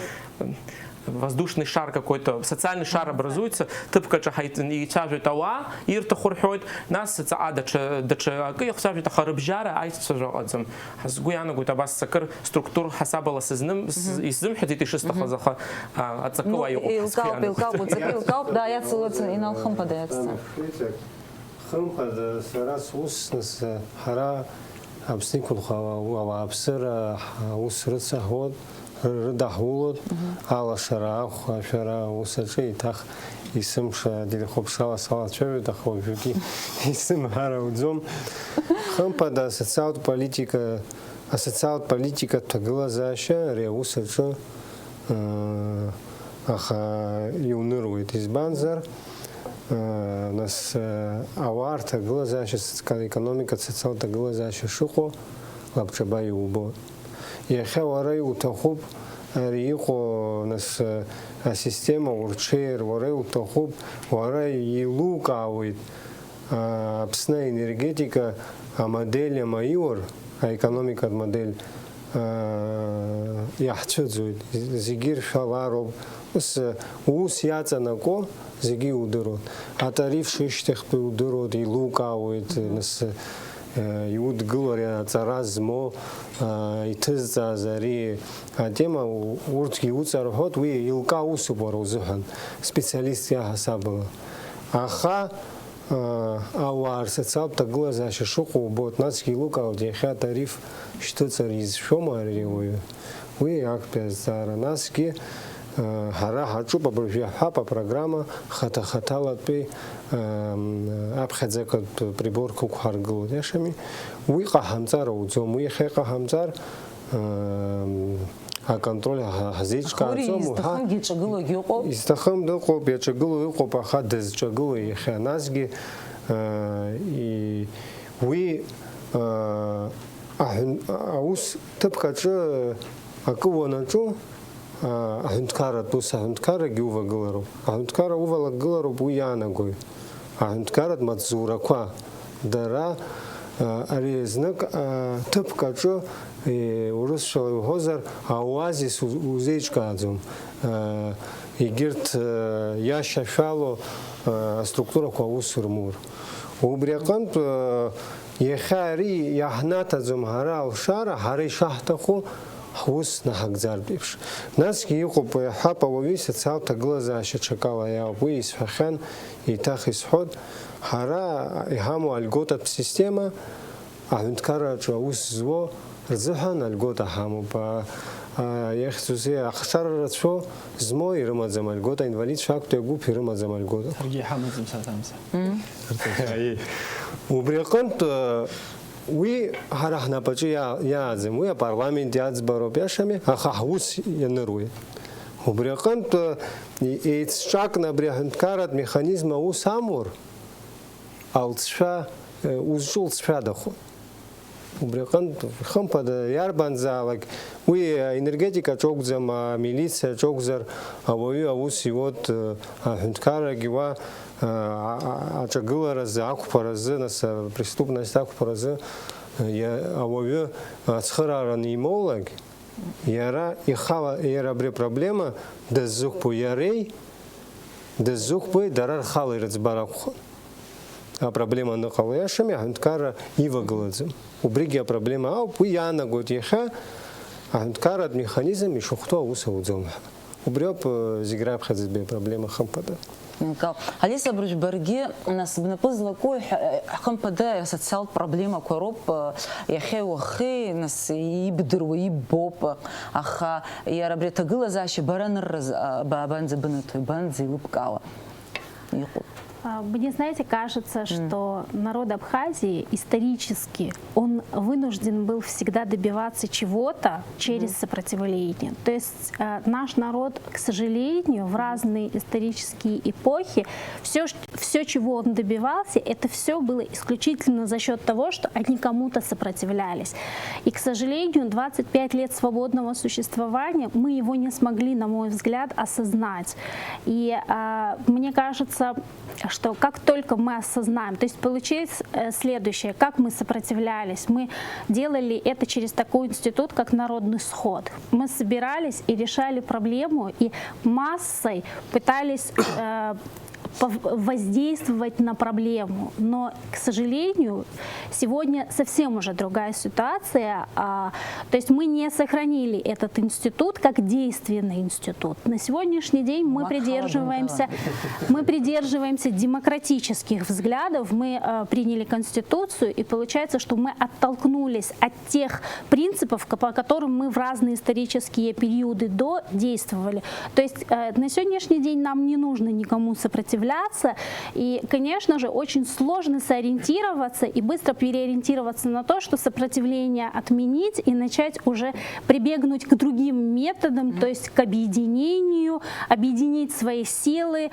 воздушный шар какой-то, социальный шар образуется, ҭыԥкаҿы еицәажәоит ауаа, ирҭаху рҳәоит, нас ҵаҟа даҽа акы иахцәажәоит, аха рыбжьара аицәажәара ыҟаӡам. Ҳазгәы иаанагоит абас акыр структура ҳасабала исзымҳәаӡеит ишысҭахыз, аха аҵакы уа иҟоуп. Илкаауп, да, Инал хымԥада иацҵа. Хымԥада сара сус ҳара Аԥсны иқәынхауа ауааԥсыра аус рыцҳауоит, рыдаҳулоит, алашара, ахәашәара, ус аҿы еиҭах исымша дилхопшала сала чёве да хобюки исым хараудзом хампада социал политика тагылазаша реусачо аха юнурует избанзар нас авар тагылазаша экономика социал тагылазаша шухо лапчабай убо яха варай утахуб риихо нас система урчер варай утахуб варай илукауит абсна энергетика модель майор экономика модель яхчуд зигир шаларов ус яцанако зиги удырот атариф шиштех удырот илукауит нас Иуд Гуларя Царазмо Итыза Зари тема уртки уцархот ви илка усубор узхан специалист я хасабла аха авар социал тагылаза шуку бот наски лука деха тариф что цариз шомаривую ви акпезара наски хара хачу побружя хапа программа хата-хатала пи абхадзакот прибор кукхаргу дешами уиqa хамзар удзом уиха хамзар а контроль хазичка удзом истахам гичагыло гиоқо истахам дылқо бечагыло иқо паха дезчагыло иха назги и уи аус тапкачы акуоначу ахунткара туса ахунткара гюва галаро ахунткара увала галаро буяна гой ахунткара мадзура ква дара арезнак тапкачо урусшал хозар ауазис узечка азум игерт яша фало структура ква усурмур убрякант ехари яхната зумхара алшара хари шахтаху хус нахагзар бивш наски юқоп хапа вови социал тагылазаша чакала я буис фахан и тахис ход хара ихаму альготат система ахунткара чаус зво рзахан альгота хаму па яхсусе ахшар рацо змо ирмазам альгота инвалид факто гуп ирмазам альгота ги хамазам сатамса убрекант уи харахна пачи язым уи парламент язбаро пяшами ахахус янерует убрекант эйцчак на бреханткарат механизма усамур алцша узжул цфадаху убрекант хампада ярбанзалак уи энергетика чокзам милиция чокзар авои авуси вот ханткара гива ачагыларазы акупаразы нас преступность акупаразы авои цхыраран имолаг яра ихава яра бре проблема дезухпу ярей дезухпу дарар халы рцбаракху а проблема на халаяшами ханткара иваглазым убригия проблема а пуяна годиха ханткара механизм и шухто усаудзом убрёп зиграб хазбе проблема хампада Алиса Бручберги нас бнапызла кой хампада социал проблема короп яхе вахе нас ибдыру ибоп аха я рабре тагыла заши бараныр банзы бнат банзы лупкала. Мне, знаете, кажется, что народ Абхазии исторически, он вынужден был всегда добиваться чего-то через сопротивление. То есть наш народ, к сожалению, в разные исторические эпохи, все, чего он добивался, это все было исключительно за счет того, что они кому-то сопротивлялись. И, к сожалению, 25 лет свободного существования мы его не смогли, на мой взгляд, осознать. И мне кажется, что как только мы осознаем, то есть получилось следующее, как мы сопротивлялись, мы делали это через такой институт, как Народный сход. Мы собирались и решали проблему, и массой пытались воздействовать на проблему. Но, к сожалению, сегодня совсем уже другая ситуация. То есть мы не сохранили этот институт как действенный институт. На сегодняшний день мы придерживаемся демократических взглядов, мы приняли Конституцию, и получается, что мы оттолкнулись от тех принципов, по которым мы в разные исторические периоды до действовали. То есть на сегодняшний день нам не нужно никому сопротивляться, и, конечно же, очень сложно сориентироваться и быстро переориентироваться на то, что сопротивление отменить и начать уже прибегнуть к другим методам, то есть к объединению, объединить свои силы,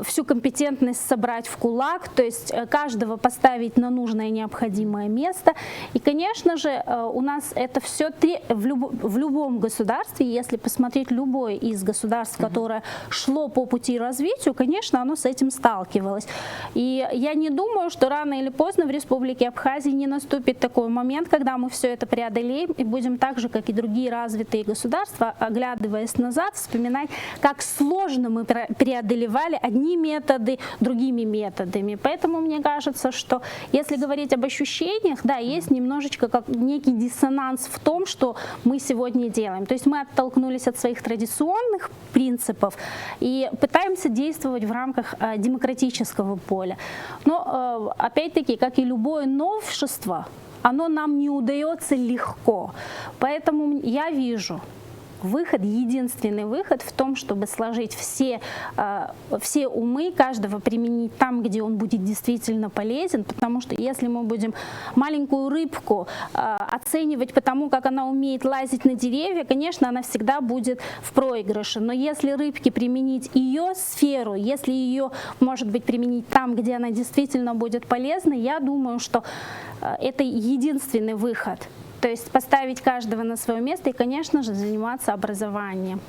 всю компетентность собрать в кулак, то есть каждого поставить на нужное необходимое место. И, конечно же, у нас это все в любом государстве, если посмотреть любое из государств, которое шло по пути развитию, конечно, оно с этим сталкивалось. И я не думаю, что рано или поздно в Республике Абхазия не наступит такой момент, когда мы все это преодолеем и будем так же, как и другие развитые государства, оглядываясь назад, вспоминать, как сложно мы преодолевали одни методы другими методами. Поэтому мне кажется, что если говорить об ощущениях, да, есть немножечко как некий диссонанс в том, что мы сегодня делаем. То есть мы оттолкнулись от своих традиционных принципов и пытаемся действовать в рамках демократического поля. Но опять-таки, как и любое новшество, оно нам не удается легко. Поэтому я вижу единственный выход в том, чтобы сложить все умы, каждого применить там, где он будет действительно полезен, потому что если мы будем маленькую рыбку оценивать по тому, как она умеет лазить на деревья, конечно, она всегда будет в проигрыше. Но если рыбке применить ее сферу, если ее, может быть, применить там, где она действительно будет полезна, я думаю, что это единственный выход. То есть поставить каждого на свое место и, конечно же, заниматься образованием.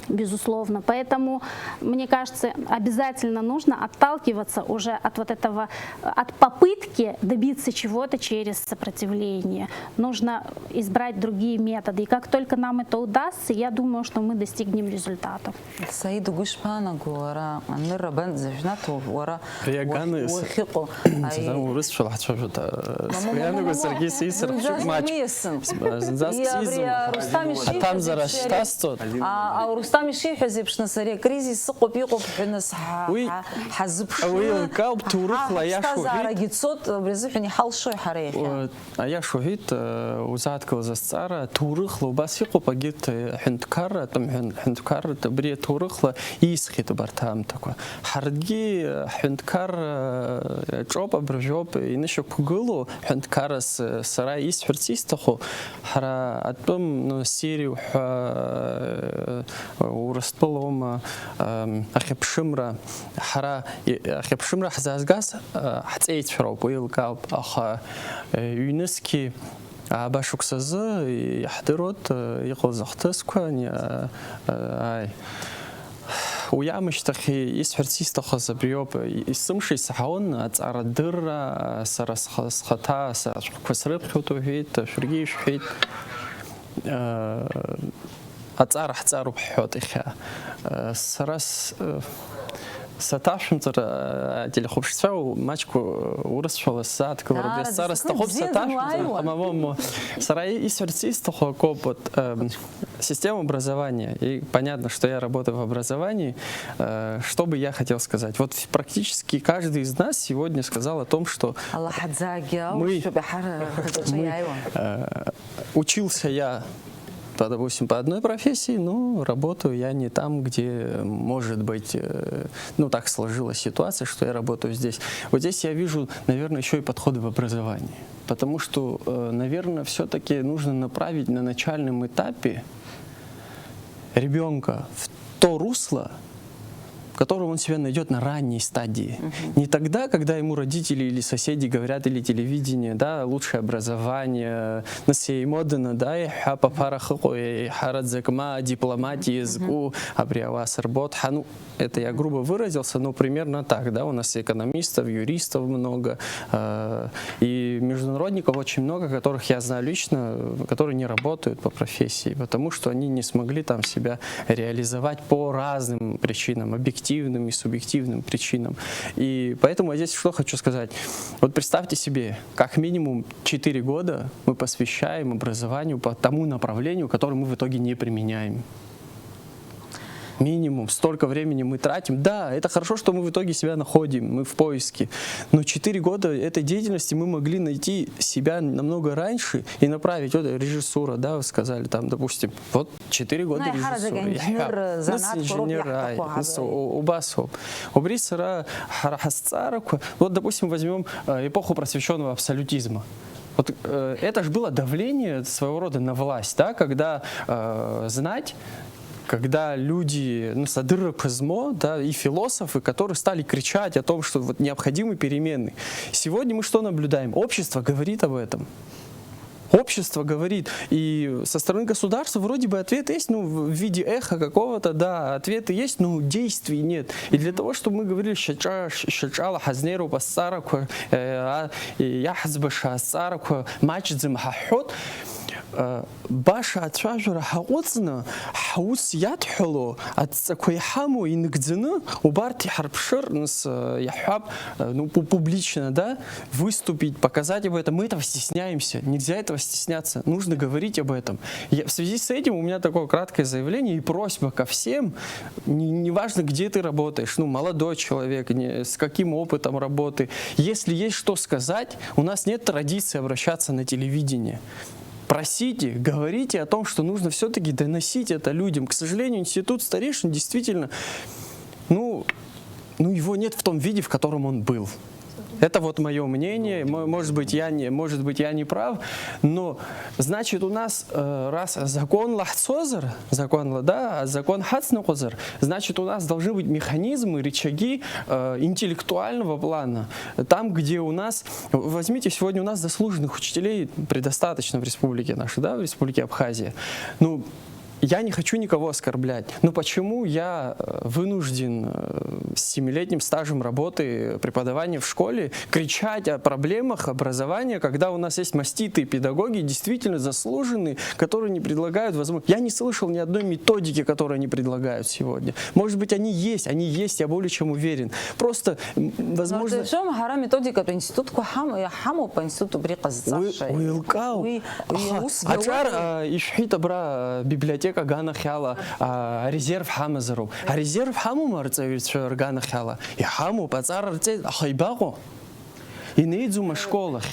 Безусловно. Поэтому, мне кажется, обязательно нужно отталкиваться уже от от попытки добиться чего-то через сопротивление. Нужно избрать другие методы. И как только нам это удастся, я думаю, что мы достигнем результата. Саиду Гушпана говора, нырабан зажнату вора. Реганы. Урыс шалахчавта. Спояну госерги сисер матч. Там зарашстасто. Рустам Ишихи зипшна саре кризис сقوب يقوب حنس حزبش. وي كاب تورخلا يا شو. Рагицот брезухни халшой харехи. А я шухит узаткал за цара турخلا وبس يقوب أجيت حنتكار تم حنتكار تبري турخلا يسخيت برتام تكوا. حرجي حنتكار جوب برجوب ينشك بقولو حنتكار سراي يسحرتيس تخو حرا أتبم نو سيري ورستبلهم أخبشمرة حرا أخبشمرة حزازجاس حتأيت شروب ويلقى أخ يونسكي عباشوك سازة يحضرت يقول زختس كواني أي ويا مشتخي يسحرتيس تخص بريوب يسمشي سحون أتعرض درة سرس خطا كسرب خطوهيت شرقيش حيت أتعرف حتعرف بحوت إخا سرس ستاشمتر ديال خوبش تفاو ماتشكو ورسشوا الساعات كل سرس تخوب ستاشمتر أمامهم سراي يسرتيس تخو копот систему образования. И понятно, что я работаю в образовании. Что бы я хотел сказать? Вот практически каждый из нас сегодня сказал о том, что учился я, допустим, по одной профессии, но работаю я не там, где, может быть, ну так сложилась ситуация, что я работаю здесь. Вот здесь я вижу, наверное, еще и подходы в образовании. Потому что, наверное, все-таки нужно направить на начальном этапе ребенка в то русло, в котором он себя найдет на ранней стадии. Не тогда, когда ему родители или соседи говорят, или телевидение, да, лучшее образование, на сей модена, да, и дипломатия, языку, абриавас работ. Ну, это я грубо выразился, но примерно так, да, у нас экономистов, юристов много, и международников очень много, которых я знаю лично, которые не работают по профессии, потому что они не смогли там себя реализовать по разным причинам, объективным. объективным и субъективным причинам. И поэтому я здесь что хочу сказать. Вот представьте себе, как минимум 4 года мы посвящаем образованию по тому направлению, которое мы в итоге не применяем. Минимум столько времени мы тратим. Да, это хорошо, что мы в итоге себя находим, мы в поиске. Но 4 года этой деятельности мы могли найти себя намного раньше и направить. Вот режиссура, да, вы сказали, там, допустим, вот 4 года режиссуры. Вот, допустим, возьмем эпоху просвещенного абсолютизма. Вот это же было давление своего рода на власть, да, когда знать, когда люди, садыры пызмо, да, и философы, которые стали кричать о том, что вот необходимы перемены. Сегодня мы что наблюдаем? Общество говорит об этом. Общество говорит, и со стороны государства вроде бы ответ есть, в виде эха какого-то, да, ответы есть, но действий нет. И для того, чтобы мы говорили, шачала хазнеру пассараку, яхзбаша ассараку, мачдзим хахот, баша отшажура хаоцна, хаус ядхуло, отцакуйхаму и нигдзина, убарти харпшир, яхаб, публично, да, выступить, показать об этом. Мы этого стесняемся, нельзя этого стесняться, нужно говорить об этом. В связи с этим у меня такое краткое заявление и просьба ко всем, неважно, где ты работаешь, молодой человек, с каким опытом работы, если есть что сказать, у нас нет традиции обращаться на телевидение. Просите, говорите о том, что нужно все-таки доносить это людям. К сожалению, институт старейшин действительно, его нет в том виде, в котором он был. Это вот мое мнение, может быть, я не прав, но значит у нас раз закон лахцозер, закон хацнакозер, значит у нас должны быть механизмы, рычаги интеллектуального плана. Там, где у нас, возьмите, сегодня у нас заслуженных учителей предостаточно в республике нашей, да, в республике Абхазия. Я не хочу никого оскорблять, но почему я вынужден с 7-летним стажем работы, преподавания в школе кричать о проблемах образования, когда у нас есть маститые педагоги, действительно заслуженные, которые не предлагают возможность. Я не слышал ни одной методики, которую они предлагают сегодня. Может быть, они есть, я более чем уверен. Просто, возможно... методика по институту хаму по институту бриказ. Библиотека Гана Хяла, резерв Хамазару. А резерв Хаму марцевичер Гана Хяла. И Хаму пацар хайбаго. И не идзума школах.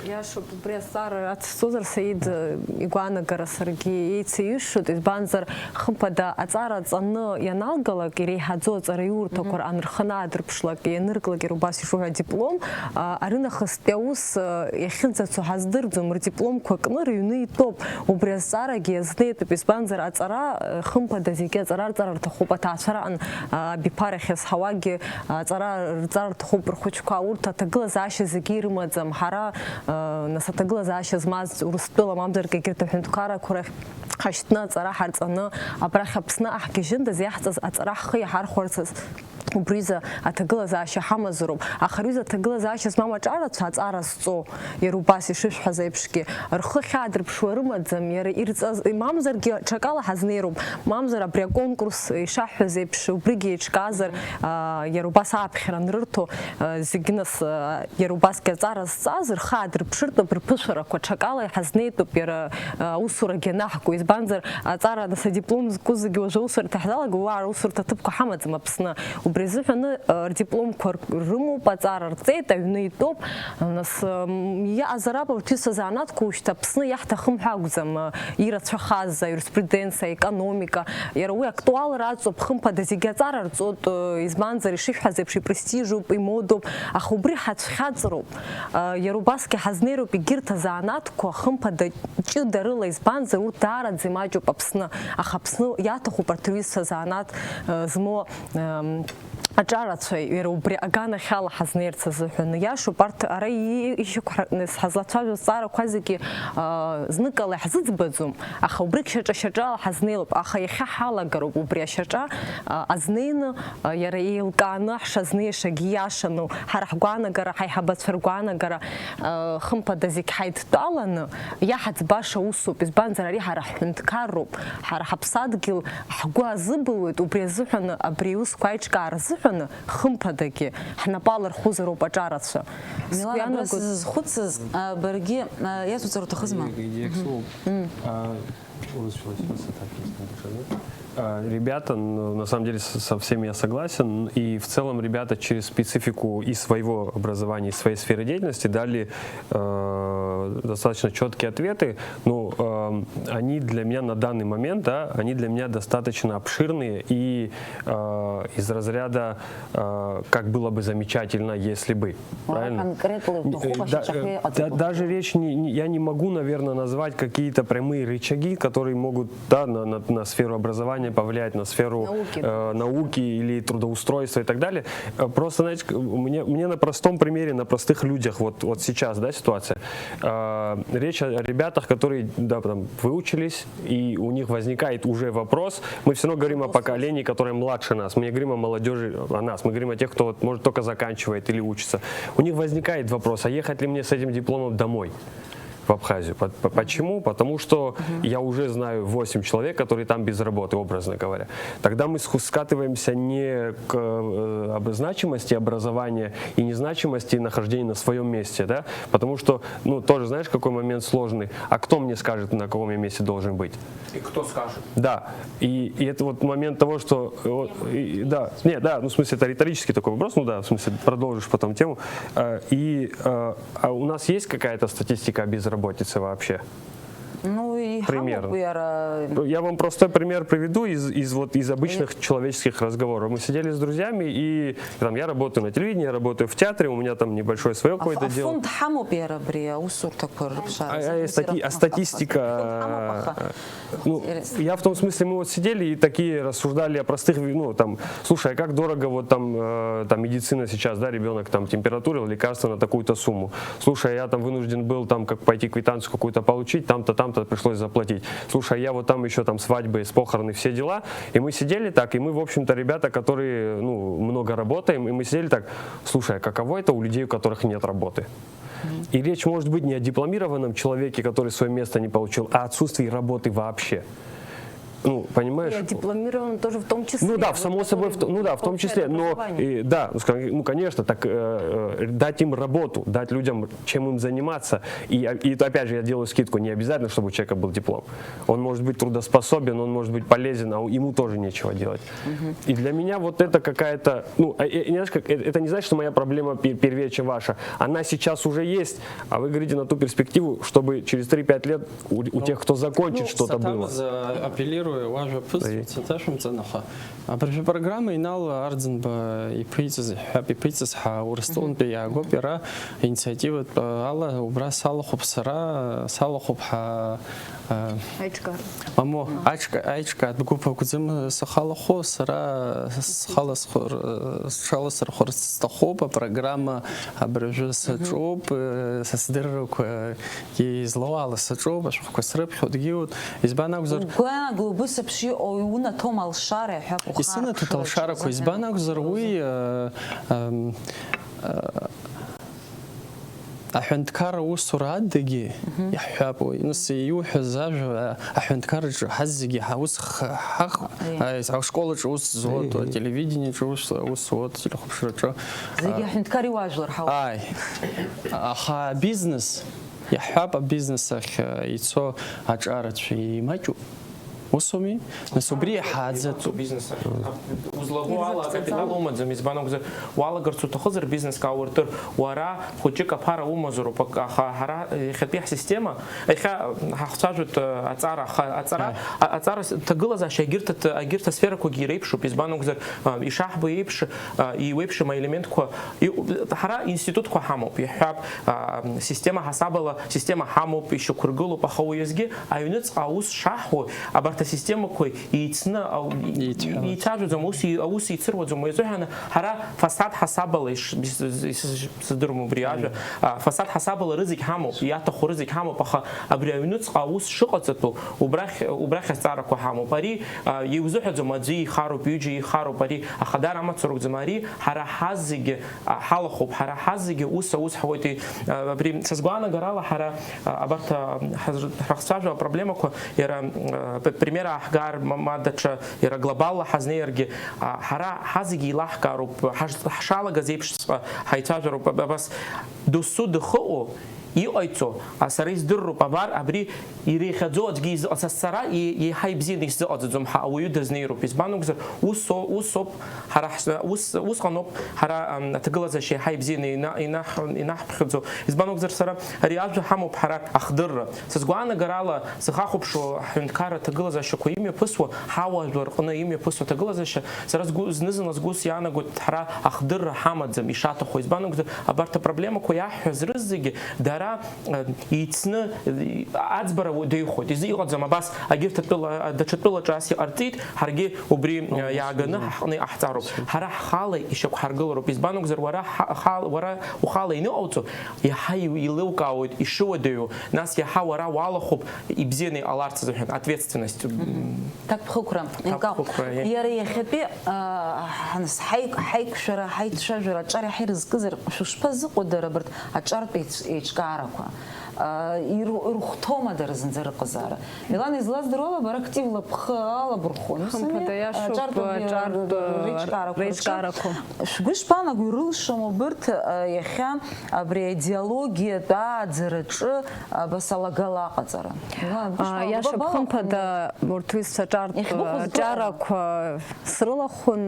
Я шо пресар ацузар саид игуанагара сарги ейцеюшут избанзар хымпада ацара цаны яналгалак иреиҳаӡо аҵараиурҭақәа анырханы аадырԥшлак ианырклак ирубас ишуҳәа диплом арынахыстәи аус иахьынӡацо ҳаздырӡом рдипломқәа кны рыҩны итәоуп убри азҵаарагьы иазнеитәуп избанзар аҵара хымԥада зегьы аҵара рҵара рҭахуп аҭаацәараан абиԥара ахьазҳауагьы аҵара рҵара рҭахуп рхәыҷқәа урҭ аҭагылазаашьа зегьы ирымаӡам ҳара нас аҭагылазаашьа змаз Урыстәыла мамзаргьы егьырҭ аҳәынҭқаррақәа рахь ҳашьҭны аҵара ҳарҵаны абрахь Аԥсны аҳгьежьындаз иаҳҵаз аҵара ҳхы иаҳархәарцаз убриза аҭагылазаашьа ҳамазароуп. Аха ари аҭагылазаашьа змам аҿарацәа аҵара зҵо иара убас ишышәҳәаз еиԥшгьы рхы хьаадырԥшуа рымаӡам, иара ирҵаз мамзаргьы ҽакала ҳазнеироуп, мамзар абри аконкурс ишаҳҳәаз еиԥш убригьы еиҿкаазар иара убас ааԥхьара анрырҭо зегьы нас иара убасгьы аҵара зҵаз рхы аадырԥшыртәуп рԥышәарақәа ҽакала иҳазнеитәуп иара аусурагьы анаҳго, избанзар аҵара нас адиплом зку зегьы уажәы аусурҭа ҳзалага уа аусурҭа аҭыԥқәа ҳамаӡам Аԥсны. Убри азыҳәаны рдипломқәа рымоуп, аҵара рҵеит, аҩны итәоуп, нас иаҟазар апа урҭ исазаанатқәа ушьҭа Аԥсны иаҳҭахым ҳәа акәӡам ирацәахаз аюриспруденциа, аекономика, иара уи актуалра аҵоуп, хымԥада зегьы аҵара рҵоит, избанзар ишышәҳәаз еиԥш ипрестижуп, имодоуп, аха убри ҳацәхьаҵроуп, иара убасгьы ҳазнеироуп егьырҭ азаанатқәа хымԥада ҷыдарыла, избанзар урҭ даараӡа имаҷуп Аԥсны, аха Аԥсны иаҭахуп арҭ рҩызцәа азаанат змо аҿарацәа иара убри аганахь ала ҳазнеирц азыҳәан иашоуп арҭ ара ишьақәҳаркны ҳазлацәажәоз зҵаарақәа зегьы зныкала иҳзыӡбаӡом, аха убригь шьаҿа-шьаҿала ҳазнеилоуп, аха иахьа ҳалагароуп убри ашьаҿа азнеины иара еилкааны ҳшазнеишагьы иашану ҳара ҳгәаанагара, ҳаиҳабацәа ргәаанагара хымԥада зегь ҳаидтәаланы иаҳаӡбаша усуп, избанзар ари ҳара ҳҳәынҭқарроуп, ҳара ҳаԥсадгьыл ҳгәы азыбылуеит убри азыҳәаны абри аусқәа аиҿкаара азыҳәаны хымԥадагьы ҳнапала рхәызароуп аҿарацәа. Милана, зхәыцыз баргьы иацуҵар уҭахызма? Ребята, на самом деле, со всеми я согласен, и в целом ребята через специфику и своего образования, и своей сферы деятельности дали достаточно четкие ответы. Ну, они для меня на данный момент, да, они для меня достаточно обширные и из разряда, как было бы замечательно, если бы. Правильно? Даже речь, я не могу, наверное, назвать какие-то прямые рычаги, которые могут, да, на сферу образования повлиять, на сферу науки или трудоустройства и так далее. Просто, знаете, мне на простом примере, на простых людях, вот сейчас, да, ситуация. Речь о ребятах, которые, да, там, выучились, и у них возникает уже вопрос. Мы все равно говорим о поколении, которое младше нас. Мы не говорим о молодежи, о нас. Мы говорим о тех, кто, вот, может, только заканчивает или учится. У них возникает вопрос, а ехать ли мне с этим дипломом домой? В Абхазию. Почему? Потому что я уже знаю 8 человек, которые там без работы, образно говоря. Тогда мы скатываемся не к значимости образования и незначимости нахождения на своем месте, да? Потому что, ну, тоже знаешь, какой момент сложный. А кто мне скажет, на каком я месте должен быть? И кто скажет? Да. И это вот момент того, что... ну, в смысле, это риторический такой вопрос, ну да, в смысле, продолжишь потом тему. А у нас есть какая-то статистика о безработице вообще? Ну и примерно. Я вам простой пример приведу из обычных человеческих разговоров. Мы сидели с друзьями, и там, я работаю на телевидении, я работаю в театре, у меня там небольшое свое какое-то дело. Статистика... Ну, я в том смысле, мы вот сидели и такие рассуждали о простых, ну, там, слушай, а как дорого вот там медицина сейчас, да, ребенок там температурил лекарства на такую-то сумму. Слушай, я там вынужден был там как пойти квитанцию какую-то получить, там-то пришлось заплатить. Слушай, я вот там еще там свадьбы, похороны, все дела. И мы сидели так, и мы, в общем-то, ребята, которые, ну, много работаем, и мы сидели так, слушай, а каково это у людей, у которых нет работы? И речь может быть не о дипломированном человеке, который свое место не получил, а о отсутствии работы вообще. Ну, понимаешь? И дипломирован тоже в том числе. Ну да, само собой, в том числе, но да, ну конечно, так дать им работу, дать людям, чем им заниматься. И опять же, я делаю скидку, не обязательно, чтобы у человека был диплом. Он может быть трудоспособен, он может быть полезен, а ему тоже нечего делать. И для меня вот это какая-то, ну, это не значит, что моя проблема первее, чем ваша. Она сейчас уже есть, а вы говорите на ту перспективу, чтобы через 3-5 лет у тех, кто закончит, что-то было. Апеллирую важно пусть циташем ценаха. А при программе инал ардзенба и прицез ха урстон пия гопера инициатива алла убра салхуб сара салхуб ха Айчкар. Мамо айчка группа кузем сахалхо сара халас шалас хорстахоба программа абрежу сачоп сасдерок и злоала сачоба шко срып ходгиут избана гузар بسبشي أو يونا توم الشارع حقوق السنة تطلشارة كويس بانا وزروي أحنتكار وسرعة دقي يحبوا نسي يوحزاج أحنتكار حزقي حوس حق أو شكولة جوس زود تلفزيون جوس وصوت تلخبشرة زي أحنتكاري واجلر حاول أي أخا بيزنس يحب بيزنس أخ يتسو أجارة في ماجو وصومي نسوبري حاجة бизнес узлагуала капитал умадзам избанок за вала гарцу тахозер бизнес кауртер вара хочека пара умазуру пока хара хатпих система иха хахцажут ацара тагыла за агирта сфера ко гирейпшу избанок за и шахбы ейпш и вейпш ма элемент ко хара институт ко хамоп яхаб система хасабала система хамоп еще кургулу по хауезге а юнец аус шаху абарта система кой и цна и тажу за муси аус ицыруаӡом изыҳәан ҳара фасад ҳасабала сыздырам убри ажәа фасад ҳасабала рызегь ҳамоуп иаҭаху рызегь ҳамоуп аха абри аҩныҵҟа аус шыҟаҵатәу убрахь азҵаарақәа ҳамоуп ари иузыҳәаӡом аӡәы ихароуп ҩыџьа ихароуп ари ахадар амацароуп ари ҳара ҳаз зегьы ҳалахоуп ҳара ҳаз зегьы ус аус ҳауеит абри сызгәаанагарала ҳара абарҭ ҳахцәажәо апроблемақәа иара пример ааҳгар ма даҽа иара глобалла ҳазнеиргьы ҳара ҳазегьы еилаҳкаароуп ҳшалагаз еиԥшҵәҟьа ҳаицәажәароуп абас досу дыхыҟоу иҟаиҵо сара издыруп абри иреихьаӡоу аӡәгьы сара еиҳа ибзианы исзыҟаҵаӡом ауаҩы дызнеироуп избан акәзар усоуп ҳара усҟаноуп ҳара аҭагылазаашьа еиҳа ибзианы инаҳԥхьаӡо избан акәзар сара ари ажәа ҳамоуп ҳара ахдырра сызгәаанагарала сахахәаԥшуа ҳҳәынҭқар аҭагылазаашьақәа имҩаԥысуа ҳауаажәлар рҟны имҩаԥысуа аҭагылазаашьа сара зны-зынла сгәы иаанагоит ҳара ахдырра ҳамаӡам ишаҭаху избан акәзар абарҭ апроблемақәа иаҳҳәаз рызегьы дара ицны аӡбара деихоит иҟаӡам абас агьырҭ даҽа тәылаҿы ас иҟарҵеит ҳаргьы убри иааганы ҳаҟны иҟаҳҵароуп ҳара ҳхала ишьақәҳаргылароуп избан акәзар уара ухала иныҟауҵо иаҳа еилылкаауеит ишыуадаҩу нас иаҳа уара уалахоуп ибзианы иҟаларц азыҳәан ответственность ҭакԥхықәра иара иахьатәи ҳаиқәшәара ҳаицәажәара аҿар иаҳа ирызкызар шәышԥазыҟоу дара абарҭ аҿартә еиҿкаарақәа ирухәҭоума дара зынӡа рыҟазаара Елана излаздыруа ала бара активла бхы алабырхәон реиҿкаарақәа шәгәы шԥаанаго ирылшома убырҭ иахьа абри аидеологиатә ааӡараҿы абас алагала аҟаҵара иашоуп хымԥада урҭ аҿарақәа срылахәын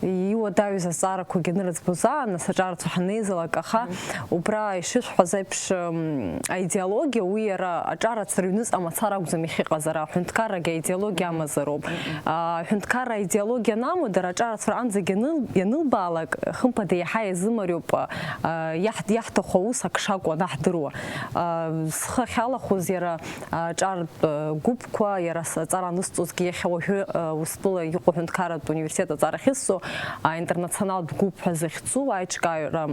иуадаҩыз азҵаарақәагьы анырыӡбоз аан нас аҿарацәа ҳанеизалак аха убра ишышәҳәаз еиԥш аидеологиа уи иара аҿарацара аҩныҵҟа мацара акәӡам иахьыҟаз ара аҳәынҭқаррагьы аидеологиа амазароуп аҳәынҭқарра аидеологиа анамоу дара аҿарацәа анӡагьы ианылбаалак хымԥада иаҳа иазымариоуп иаҳҭаху аус ак шакәу анаҳдыруа схы ахьалахәыз иара аҿартә гәыԥқәа иара аҵара анысҵозгьы иахьа уажәы устәыла иҟоу аҳәынҭқарратә университет аҵара ахьысҵо интернационалтә гәыԥ ҳәа захьӡу аиҿкааҩра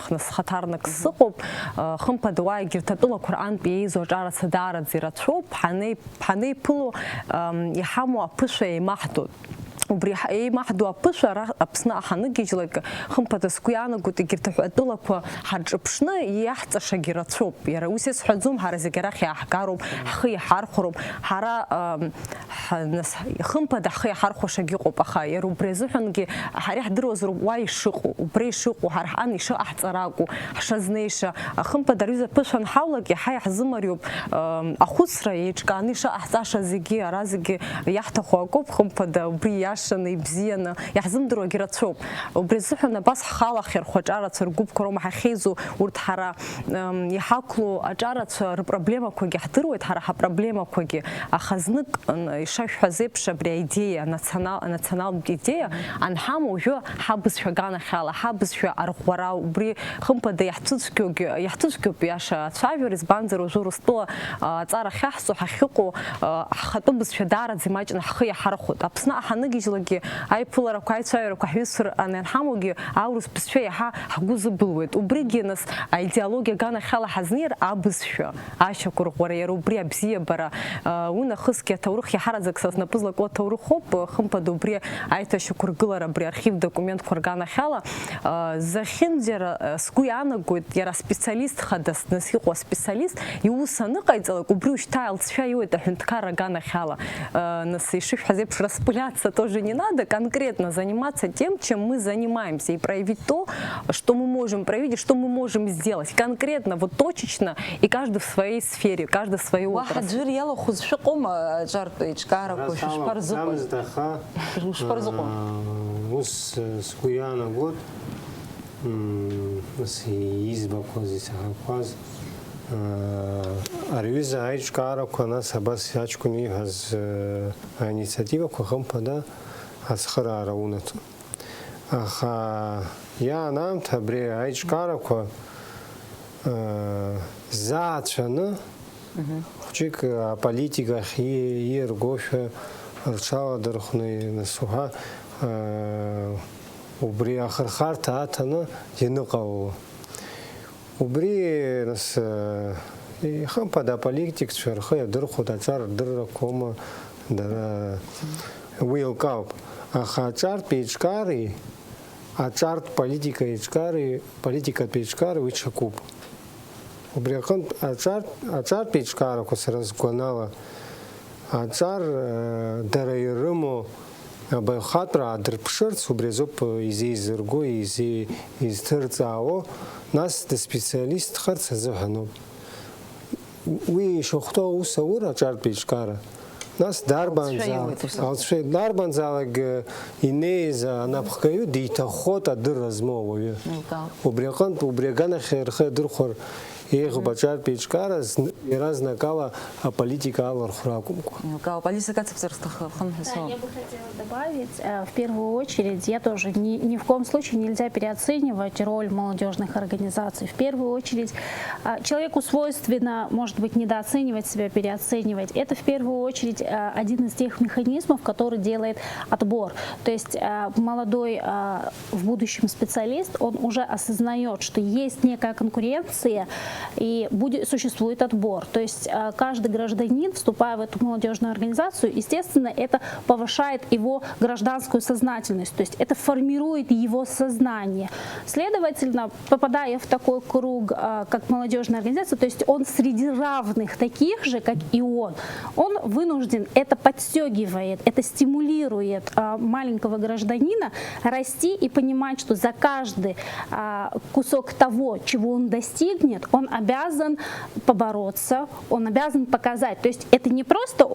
хнасхаҭарнак сыҟоуп хымԥада уа егьырҭ атәылақәа рҟантә иеизо аҿарацәа даараӡа ирацәоуп ҳанеиԥыло иҳамоу аԥышәа еимаҳдоит убри еимаҳдоу аԥышәа Аԥсны ҳаныгьежьлак хымԥада сгәы иаанагоит егьырҭ атәылақәа ҳарҿыԥшны иаҳҵашагьы рацәоуп иара ус иасҳәаӡом ҳара зегьы арахь иааҳгароуп ҳхы иаҳархәароуп ҳара хымԥада ҳхы иаҳархәашагьы ыҟоуп аха иара убри азыҳәангьы ҳара иаҳдыруазароуп уа ишыҟоу убра ишыҟоу ҳара ҳан ишыҟаҳҵара акәу ҳшазнеиша хымԥада рҩыза аԥышәа анҳаулак иаҳа иаҳзымариоуп ахәыцра еиҿкааны ишыҟаҳҵаша зегьы ара зегьы иаҳҭаху акоуп хымԥада убри иашаны ибзианы иаҳзымдыруагьы рацәоуп убри азыҳәан абас ҳхала ҳхьырхәа аҿарацәа ргәыԥқәа роума ҳахьеизу урҭ ҳара иҳақәлоу аҿарацәа рпроблемақәагьы ҳдыруеит ҳара ҳапроблемақәагьы аха знык ишашәҳәаз еиԥш абри аидеиа анационалтә идеиа анҳамоу уажәы ҳабызшәа аганахьала ҳабызшәа арӷәӷәара убри хымԥада иаҳҭыцәгьоуп иаша ацәажәара избанзар уажәы Урыстәыла аҵара ахьаҳҵо ҳахьыҟоу ҳхатәы бызшәа даараӡа имаҷны ҳхы иаҳархәоит Аԥсны ҳаныгьежьлагьы аиԥыларақәа аицәажәарақәа ҳҩызцәа анҳамоугьы аурыс бызшәа иаҳа ҳгәы зыбылуеит убригьы нас аидеологиа аганахьала ҳазнеир абызшәа ашьақәырӷәӷәара иара убри абзиабара унахысгьы аҭоурых иаҳараӡак са снапы злаку аҭоурыхоуп хымԥада убри аиҭашьақәыргылара абри архив документқәа рганахьала захьынӡара сгәы иаанагоит иара специалист хадас нас иҟоу аспециалист иус аныҟаиҵалак убри ушьҭа алҵшәа иуеит аҳәынҭқарра аганахьала нас ишышәҳәаз еиԥш распыляться тоже не надо, конкретно заниматься тем, чем мы занимаемся, и проявить то, что мы можем проявить, и что мы можем сделать. Конкретно, вот точечно, и каждый в своей сфере, каждый в своей отрасли. Арҩыза аиҿкаарақәа нас абас иаҷкәын ииҳәаз аинициативақәа хымԥада ацхыраара унаҭон. Аха иаан аамҭа абри аиҿкаарақәа заацәаны хәҷык аполитика ииргошәа рчала дырхны насуга убри ахархарта атана енуqau убри нас хампада политик шерхе дырхуда чар дыркома да уилкап ахачар печкари ачарт политика ичкари политика печкари вичакуп убрихан ачар печкара косраз гонала ачар дарайрымо байхатра адрпшерц убрезоп изи зырго изи изтырцао нас де специалист харц захано уи шохто усаур ачар печкара нас дарбанзалаг инеза напхкаю дитахота дыразмовую убрегана херхе дырхор Эх, бачар печкара, разная кала, а политика алархракумку. Политика я бы хотела добавить, в первую очередь, я тоже ни в коем случае нельзя переоценивать роль молодежных организаций. В первую очередь, человеку свойственно, может быть, недооценивать себя, переоценивать. Это в первую очередь один из тех механизмов, который делает отбор. То есть молодой в будущем специалист, он уже осознает, что есть некая конкуренция, и существует отбор. То есть каждый гражданин, вступая в эту молодежную организацию, естественно, это повышает его гражданскую сознательность, то есть это формирует его сознание. Следовательно, попадая в такой круг, как молодежная организация, то есть он среди равных таких же, как и он вынужден, это подстегивает, это стимулирует маленького гражданина расти и понимать, что за каждый кусок того, чего он достигнет, он обязан побороться, он обязан показать. То есть это не просто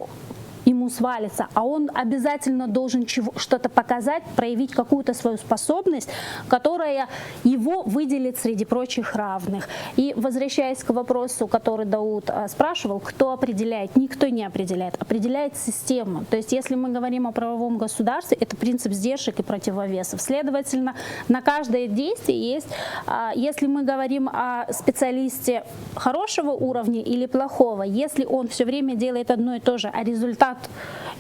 ему свалится, а он обязательно должен что-то показать, проявить какую-то свою способность, которая его выделит среди прочих равных. И возвращаясь к вопросу, который Дауд спрашивал, кто определяет? Никто не определяет. Определяет система. То есть если мы говорим о правовом государстве, это принцип сдержек и противовесов. Следовательно, на каждое действие есть, если мы говорим о специалисте хорошего уровня или плохого, если он все время делает одно и то же, а результат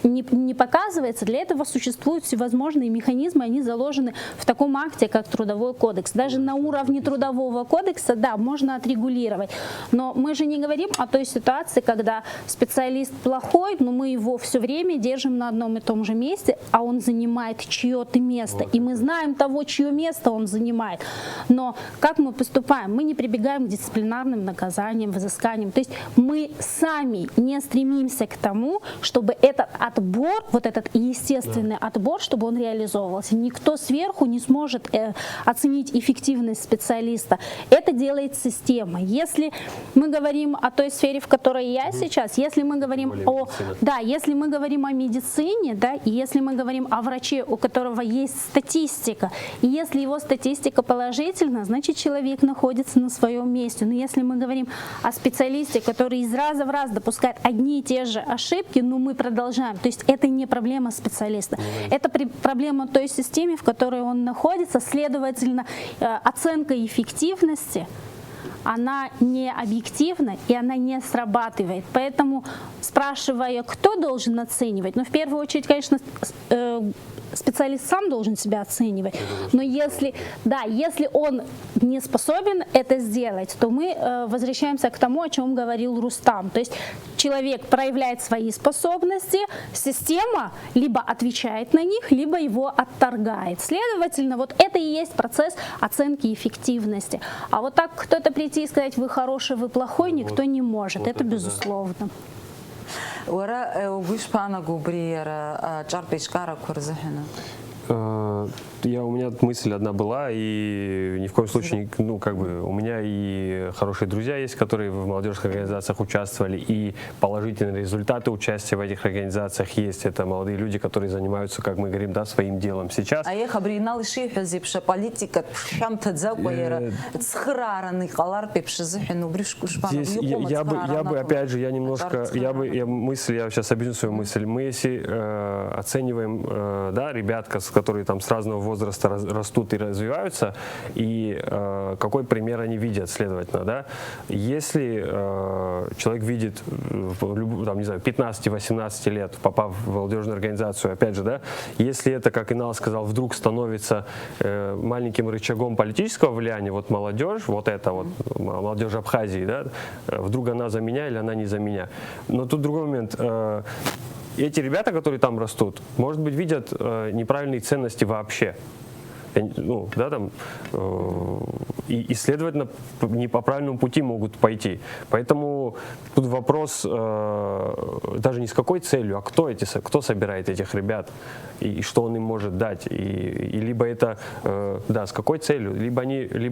не показывается, для этого существуют всевозможные механизмы, они заложены в таком акте, как Трудовой кодекс. Даже на уровне Трудового кодекса, да, можно отрегулировать. Но мы же не говорим о той ситуации, когда специалист плохой, но мы его все время держим на одном и том же месте, а он занимает чье-то место. И мы знаем того, чье место он занимает. Но как мы поступаем? Мы не прибегаем к дисциплинарным наказаниям, взысканиям. То есть мы сами не стремимся к тому, чтобы этот отбор, вот этот естественный отбор, чтобы он реализовывался. Никто сверху не сможет оценить эффективность специалиста. Это делает система. Если мы говорим о той сфере, в которой я сейчас, если мы говорим если мы говорим о медицине, да, и если мы говорим о враче, у которого есть статистика, и если его статистика положительна, значит человек находится на своем месте. Но если мы говорим о специалисте, который из раза в раз допускает одни и те же ошибки, но мы продолжаем. То есть это не проблема специалиста. Это проблема той системы, в которой он находится. Следовательно, оценка эффективности, она не объективна и она не срабатывает. Поэтому, спрашивая, кто должен оценивать, в первую очередь, конечно, специалист сам должен себя оценивать. Но если он не способен это сделать, то мы возвращаемся к тому, о чем говорил Рустам. То есть человек проявляет свои способности, система либо отвечает на них, либо его отторгает. Следовательно, вот это и есть процесс оценки эффективности. А вот так кто-то прийти и сказать, вы хороший, вы плохой, никто не может. Это безусловно. У меня мысль одна была, и ни в коем случае, у меня и хорошие друзья есть, которые в молодежных организациях участвовали, и положительные результаты участия в этих организациях есть. Это молодые люди, которые занимаются, как мы говорим, своим делом сейчас. Я сейчас объясню свою мысль. Мы если оцениваем, ребят, которые там с разного возраста возраста растут и развиваются, и какой пример они видят, следовательно, да? Если человек видит, там, не знаю, 15-18 лет, попав в молодежную организацию, опять же, да, если это, как Инал сказал, вдруг становится маленьким рычагом политического влияния, вот молодежь, вот это вот, молодежь Абхазии, да, вдруг она за меня или она не за меня. Но тут другой момент. Эти ребята, которые там растут, может быть, видят неправильные ценности вообще. Ну, да, там, и, следовательно, не по правильному пути могут пойти. Поэтому тут вопрос даже не с какой целью, а кто собирает этих ребят, и что он им может дать. И либо это, да, с какой целью, либо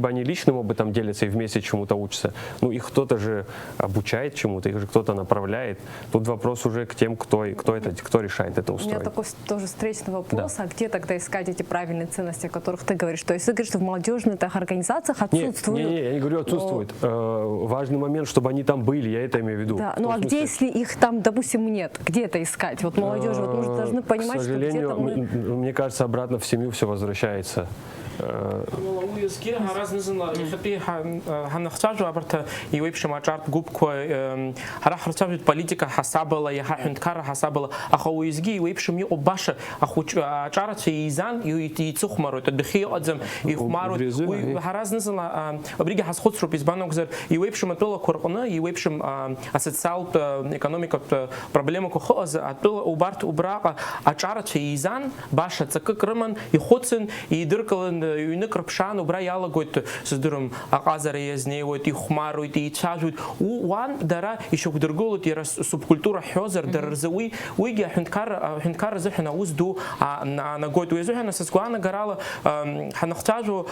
они личным опытом делятся и вместе чему-то учатся. Ну, их кто-то же обучает чему-то, их же кто-то направляет. Тут вопрос уже к тем, кто решает это устроить. У меня такой тоже встречный вопрос, да. А где тогда искать эти правильные ценности, о которых ты говоришь? То есть ты говоришь, что в молодежных организациях отсутствуют? Не, я не говорю отсутствуют. Важный момент, чтобы они там были, я это имею в виду. Да, ну а где, если их там, допустим, нет? Где это искать? Вот молодежь, вот мы же должны понимать, что где-то мне кажется, обратно в семью все возвращается. уездгьы ҳара знызынла ихатәи ҳанахцәажәо абарҭ иеиуеиԥшым аҿартә гәыԥқәа ҳара ҳрацәажәоит политика ҳасабала, иаҳа ҳәынҭқарра ҳасабала, аха уеизгьы иеиуеиԥшым иҟоуп баша аҿарацәа еизан иҵыхәмаруеит, адәахьы иҟаӡам ихәмаруеит. Ҳара знызынла абригьы ҳазхәыцроуп, избан акәзар иеиуеиԥшым атәылақәа рҟны, иеиуеиԥшым асоциалтә економикатә проблемақәа хыҟаз атәыла убарҭ убраҟа аҿарацәа еизан, баша ҵакык рыман, ихәыцын, идыркылан ҩнык рԥшаан, убра иалагоит, сыздырам, аҟазара иазнеиуеит, ихәмаруеит, еицәажәоит. Уан дара ишьақәдыргылоит, иара субкультура ҳҳәозар, дара рзы уигьы аҳәынҭқарра азыҳәан аус ду аанагоит. Уи азыҳәан сызгәаанагарала ҳанахцәажәо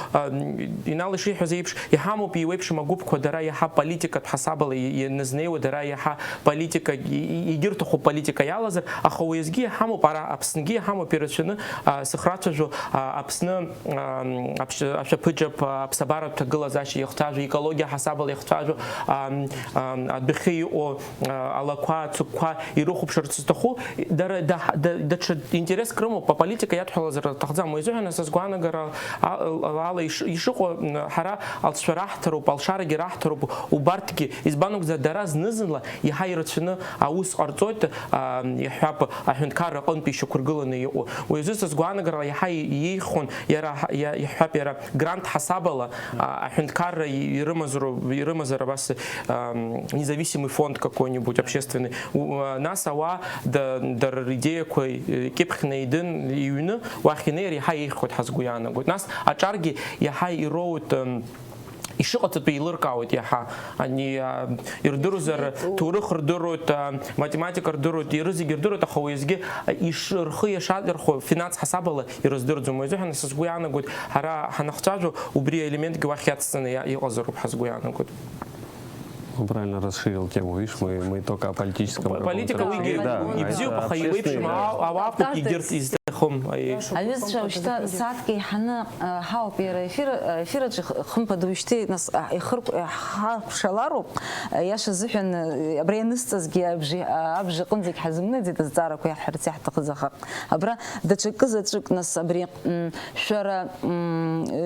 Инал ишиҳәаз еиԥш иҳамоуп иеиуеиԥшым агәыԥқәа, дара иаҳа политикатә ҳасабала ианызнеиуа, дара иаҳа политика, егьырҭаху политика иалазар, аха уеизгьы иҳамоуп, Аԥснгьы иҳамоуп ирацәаны сыхрацәажәо Аԥсны ашәаԥыџьаԥ аԥсабаратә ҭагылазаашьа иахцәажәо, екологиа ҳасабала иахцәажәо, адәахьы иҟоу алақәа, ацыгәқәа ирыхәаԥшырц зҭаху, даҽа интереск рымоуп, аполитика иадҳәалазар аҭахӡам. Уи азыҳәан сызгәаанагара ала ишыҟоу ҳара алҵшәа раҳҭароуп, алшарагьы раҳҭароуп, убарҭгьы избан акәзар дара зны-зынла иаҳа ирацәаны аус ҟарҵоит, иҳәап аҳәынҭқарра аҟынтәи ишьақәыргыланы иҟоу. Уи азы сызгәаанагарала иаҳа иеихон иҳәап иара грант ҳасабала аҳәынҭқарра ирымазар абас независимый фонд какой-нибудь общественный. Нас ауаа дара ридеиақәа кьыԥхьны идын иҩны уахь инеир иаҳа еиӷьхоит ҳазгәы иаанагоит. Нас аҿаргьы иаҳа ироуит ишыҟаҵатәу еилыркаауеит иаҳа. Ани ирдыруазар ҭоурых рдыруеит, математика рдыруеит, ирызегьы рдыруеит, аха уеизгьы рхы иашадырхо финанс ҳасабала ирыздырӡом. Уи азыҳәан сызгәы иаанагоит ҳара ҳанахцәажәо убри аелементгьы уахь иацҵаны иҟазароуп ҳазгәы иаанагоит. Он правильно расширил тему, видишь, мы только о политическом. Политика уйги ибзиуп, аха иеиуеиԥшым ауаақәак егьырҭ изҭахым. Аҩызцәа ушьҭа сааҭк еиҳаны ҳауп иара ефираҿы хымԥада уажәшьҭа нас ҳахәшалароуп, иаша азыҳәан абра ианысҵазгьы абжа аҟынӡагь ҳазымныӡеит азҵаарақәа иаҳҳәарц иаҳҭахыз, аха абра даҽакы заҵәык нас абри шәара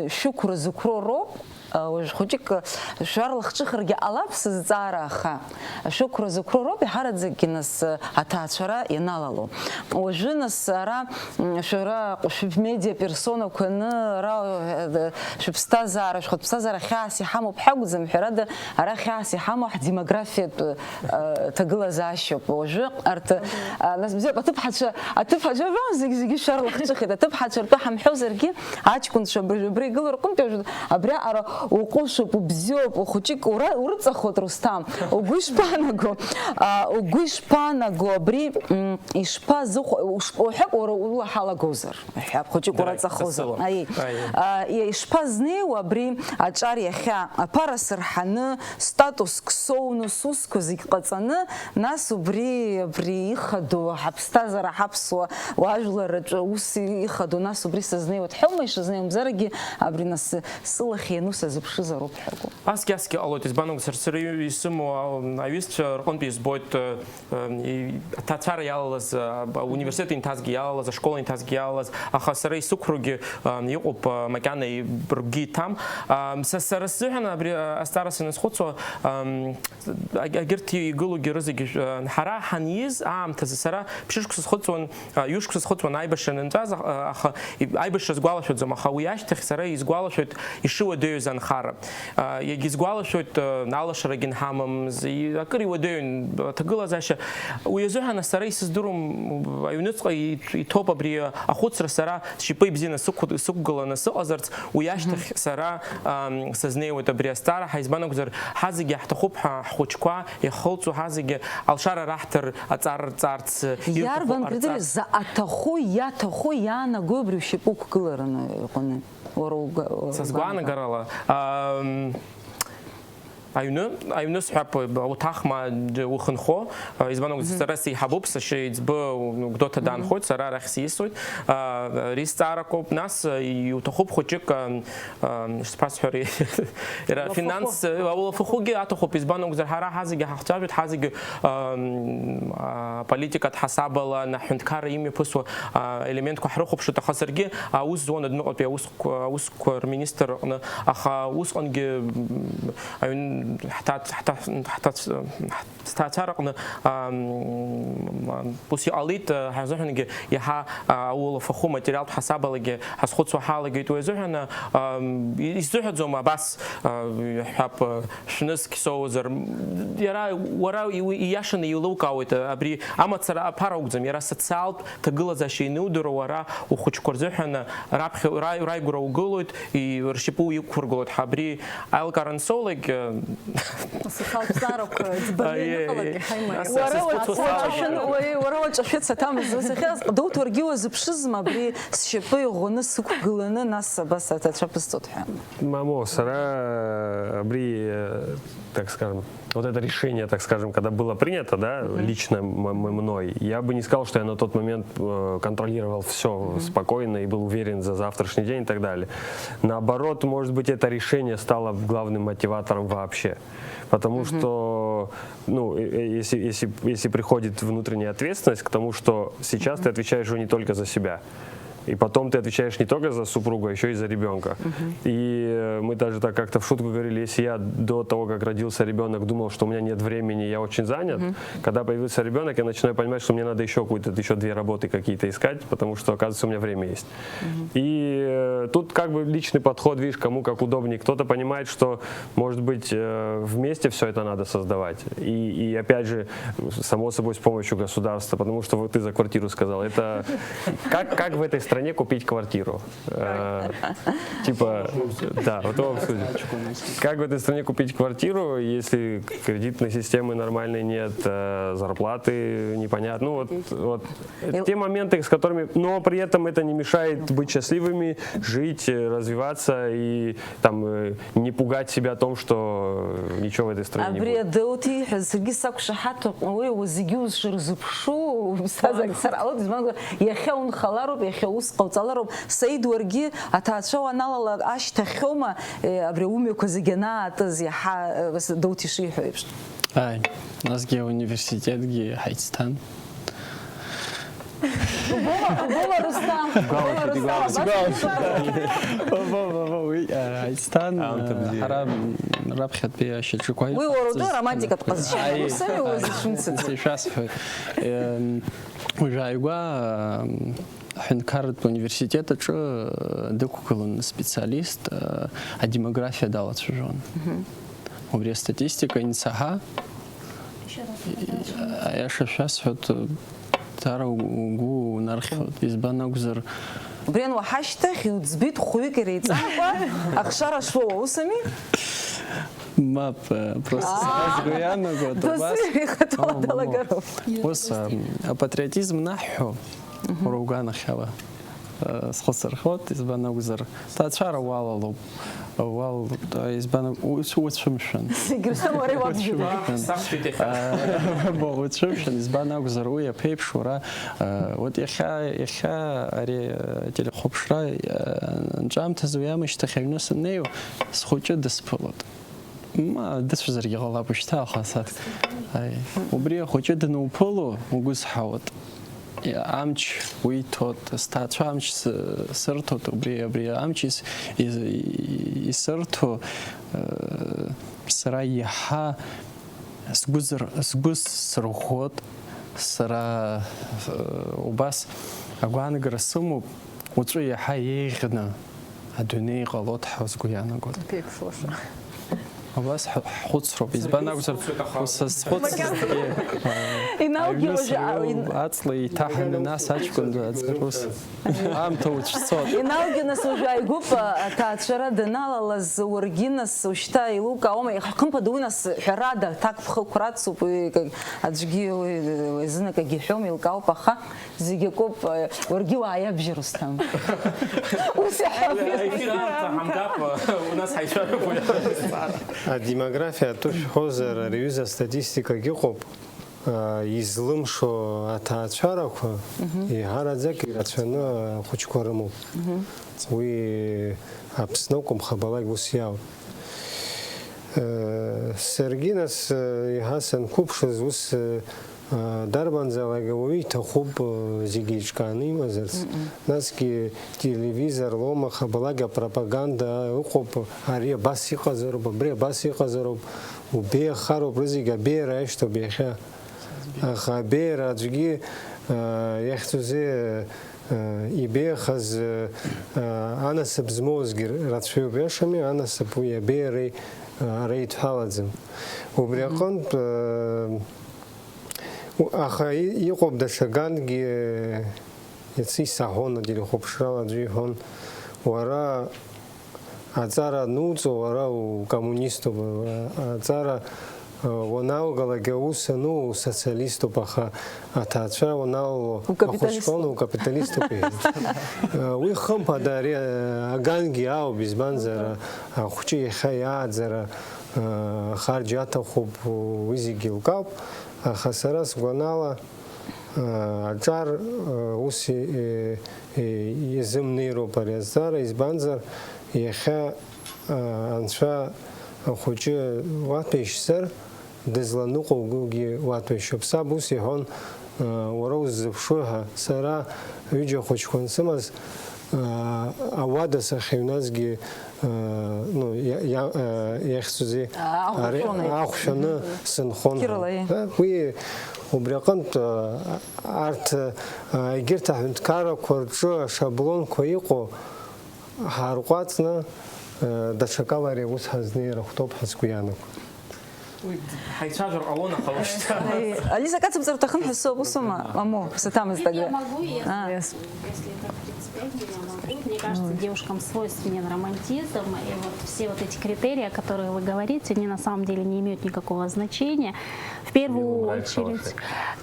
шәықәра зықәроу роуп. Хәыҷык шәарлахҿыхыргьы алап сызҵаара, аха шәықәра зықәроу роуп иҳараӡакгьы нас аҭаацәара ианалало. Уажәы нас ара шәара шәмедиаперсонақәаны ара шәыԥсҭазаара, шәхатә ԥсҭазаара хьаас иҳамоуп ҳәакәӡам, ҳәарада ара хьаас иҳамоу ҳдемографиатә ҭагылазаашьоуп. Уажәы арҭ нас бзиоуп аҭыԥҳацәа зегьы шәарлахҿыхит, аҭыԥҳацәа ртәы ҳамҳәозаргьы аҷкәынцәа абри игылоу рҟынтәи абри ара уҟәышуп, убзиоуп, ухәыҷык урыҵахоит, Рустам, угәы ишԥанаго абри уҳәап улаҳалагозар, уҳәап хәыҷык ураҵахозар, ишԥазнеиуа абри аҿар иахьа аԥара сырҳаны, статуск соуны, сусқәа зегь ҟаҵаны, нас убри ихадоу ҳаԥсҭазаара ҳаԥсуа уажәлараҿы ус ихадоу, нас убри сызнеиуа дҳәома, ишызнеиуамзаргьы абри нас сылахь иану зыԥшызароуп ҳәагоуп. Аски ҟалоит, избануп сара исымоу аҩызцәа рҟынтәи избоит аҭаацәара иалалаз, ауниверситет инҭазгьы иалалаз, ашкола инҭазгьы иалалаз, аха сара исықәругьы иҟоуп макьана ргәы иҭам. Сара сзыҳәан абри астара саназхәыцуа егьырҭ игылоугьы рызегьы ҳара ҳаниз аамҭазы сара ԥшьышықәса схәыцуан, ҩышықәса схәыцуан аибашьра анынҵәаз, аха аибашьра сгәалашәаӡом, аха уи ашьҭахь сара изгәалашәоит ишыуадаҩыз анхара. Изгәалашәоит алашарагьы нҳамамыз, акыр иуадаҩын аҭагылазаашьа. Уи азыҳәан сара исыздыруам аҩныҵҟа иҭоуп абри ахәыцра сара сшьапы ибзианы сықәгыланы сыҟазарц, уи ашьҭахь сара сазнеиуеит абри азҵаара, избан акәзар ҳазегьы ҳҭахуп ҳхәыҷқәа иахылҵу ҳазегьы алшара раҳҭар аҵара рҵарц. Иарбан крiteриу аҭаху иаҭаху иаанагои абри ушьапы уқәгылараны иҟны? Сазгәаанагарала аҩны сҳәап, уҭахма ухынхо, избан акәзар сара сеиҳабуп, сашьа иӡбы Гәдоуҭа даанхоит, сара арахь сиасуеит, ари зҵаарақәоуп, нас иуҭахуп хәыҷык шԥасҳәари, финанс улафахәгьы аҭахуп, избан акәзар ҳара ҳазегьы ҳахцәажәоит, ҳазегьы политикатә ҳасабала наҳәынҭқарра имҩаԥысуа елементқәа ҳрыхәаԥшуеит, аха саргьы аус зуан адәныҟатәи аусқәа рминистр аҟны, аха усҟангьы ҳҭаацәара аҟны ус иҟалеит, ҳазыҳәангьы иаҳа аулафахәы материалтә ҳасабалагьы ҳазхәыцуа ҳалагеит, уи азыҳәан исзыҳәаӡом абас ҳәап шәнызк соуазар, иара уара ииашаны иеилукаауеит, абри амацара аԥара аугӡам, иара социалтә ҭагылазаашьа инудыруа уара ухәыҷқәа рзыҳәан раигәра угылоит, ршьапы уиқәыргылоит, абри аилкаара ансоулагь уара уаҿашәыт саҭамыз захьаз Гәдоуҭа уаргьы уазыԥшызма абри сшьапы иӷәӷәаны сықәгыланы нас абас аҭаацәа ԥызҵоит ҳәа? Мамо, сара абри, так скажем, вот это решение, так скажем, когда было принято, да, лично мной, я бы не сказал, что я на тот момент контролировал все спокойно и был уверен за завтрашний день и так далее. Наоборот, может быть, это решение стало главным мотиватором вообще. Потому что, ну, если приходит внутренняя ответственность к тому, что сейчас ты отвечаешь уже не только за себя, и потом ты отвечаешь не только за супругу, а еще и за ребенка. И мы даже так как-то в шутку говорили, если я до того, как родился ребенок, думал, что у меня нет времени, я очень занят, когда появился ребенок, я начинаю понимать, что мне надо еще две работы какие-то искать, потому что, оказывается, у меня время есть. И тут как бы личный подход, видишь, кому как удобнее. Кто-то понимает, что, может быть, вместе все это надо создавать. И опять же, само собой, с помощью государства, потому что вот ты за квартиру сказал. Это как в этой стране купить квартиру? Типа, да, вот в обсудим. Как в этой стране купить квартиру, если кредитной системы нормальной нет, зарплаты непонятно. Ну вот те моменты, с которыми, но при этом это не мешает быть счастливыми, жить, развиваться и там не пугать себя о том, что ничего в этой стране не будет. قوتالرب سيد ورجي أتعشوا نلا أشتخوما أبريومي كوزيجنا تزيح بس دوتي شيء حبيبش. أي ناس جي университет جي حيتستان. بابا رستم. بابا حيتستان. حرام ربحت بيا شيء كويس. وي ورودو романтика تقصي. سامي وزشمسة. شاسف. وجايوا Хэнкарт университета что докукален специалист, а демография дала чужон. Убре статистика инсага. А я сейчас вот тараугу нархот избанагузар. Брен вахаштах и взбит хуйки рейцаба, ахшара шоу усами. Мап просто сгояно год. Да сири хотела далагаров. Ос патриотизм наху. Ругана хава. Схосар ход избанагузар. Тачара валалу. Well, избан уцәымшәан. Зегьршьҭа уара иуабжьоуп. Уцәымшәан, избан акәзар уи аԥеиԥш уара вот иахьа ари телехәаԥшра анҵәамҭазы уи амышьҭахь аҩны саннеиуа схәыҷы дысԥылоит. Дыцәазаргьы ҟалап уажәшьҭа, аха убри ахәыҷы дануԥыло угәызҳауеит. Амч уиҭоит, сҭаацәа амч сырҭоит, убри амч исырҭо сара иаҳа сгәы сырӷәӷәоит, сара убас агәаанагара сымоуп, уаҵәы иаҳа еиӷьны адунеи иҟалоит ҳәа сгәы иаанагоит. Абас хәыцроуп, избан акәзар сазхәыцызҭгьы аҵла иҭаҳаны нас аҷкәын аӡырус аамҭа уцәцоит. Иналгьы нас уажәы аигәыԥ аҭаацәара даналалаз уаргьы нас ушьҭа еилукаауама, хымԥада уи нас ҳәарада аҭак ԥхықәра рацуп, аӡәгьы зынак акгьы иҳәом, еилкаауп, аха зегьы акоуп, уаргьы уааиабжьа, Русҭам. Ус Адемографиа атәышәҳәозар ари астатистикагьы ыҟоуп, излымшо аҭаацәарақәа иҳараӡак ирацәаны ахәыҷқәа рымоуп. Уи Аԥсны акәым, Хабалагь ус иауп. Саргьы нас иаҳа санқәыԥшыз ус дарбанзаалак ауаҩы иҭахуп зегьы еиҿкааны имазарц. Насгьы телевизор лоума, Хабалагь апропаганда ыҟоуп, ари абас иҟазароуп, абри абас иҟазароуп, убеиахароуп, рызегьы абеиара ашьҭоуп иахьа. Аха абеиара аӡәгьы иахьӡузеи ибеиахаз анасыԥ змоузгьы рацәаҩуп, иашами, анасыԥ уи абеиареи ара идҳәалаӡам. Убри аҟнытә аха иҟоуп даҽакангьы иацы исаҳәон ателехәаԥшрала аӡәы иҳәон, уара аҵара ануҵо, уара укоммуниступ, аҵара уаналгалак аус ану усоциалиступ, аха аҭаацәара уаналало ахәыҷқәа укапиталиступ иҳәеит. Уи хымԥада ари агангьы ауп, избанзар ахәҷы иахьа иааӡара харџь аҭахуп, уи зегьы еилкаауп. Аха сара сгәанала аҿар ус изымнеироуп ари азҵаара, избанзар иахьа анцәа ахәыҷы уаҭәеишьзар дызланыҟоугьы уаҭәеишьоуп. Саб ус иҳәон, уара уззыԥшу ҳәа, сара ҩыџьа хәыҷқәа ансымаз ауада сахьыҩназгьы иахьӡузеи ахәшәаны сынхон. Уи убри аҟнытә арҭ егьырҭ аҳәынҭқаррақәа рҿы ашаблонқәа иҟоу ҳаарҟәаҵны даҽакала ари аус ҳазнеир ахәҭоуп ҳәа сгәы иаанагоит. Ҳаицәажәар ҟалон, аха уажәшьҭа. Алиса, кацымҵар уҭахын ҳәа усума, маму, саҭамызт Я могу, если это 35, я могу. Мне кажется, девушкам свойственен романтизм, и вот все вот эти критерии, о которых вы говорите, они на самом деле не имеют никакого значения. В первую очередь,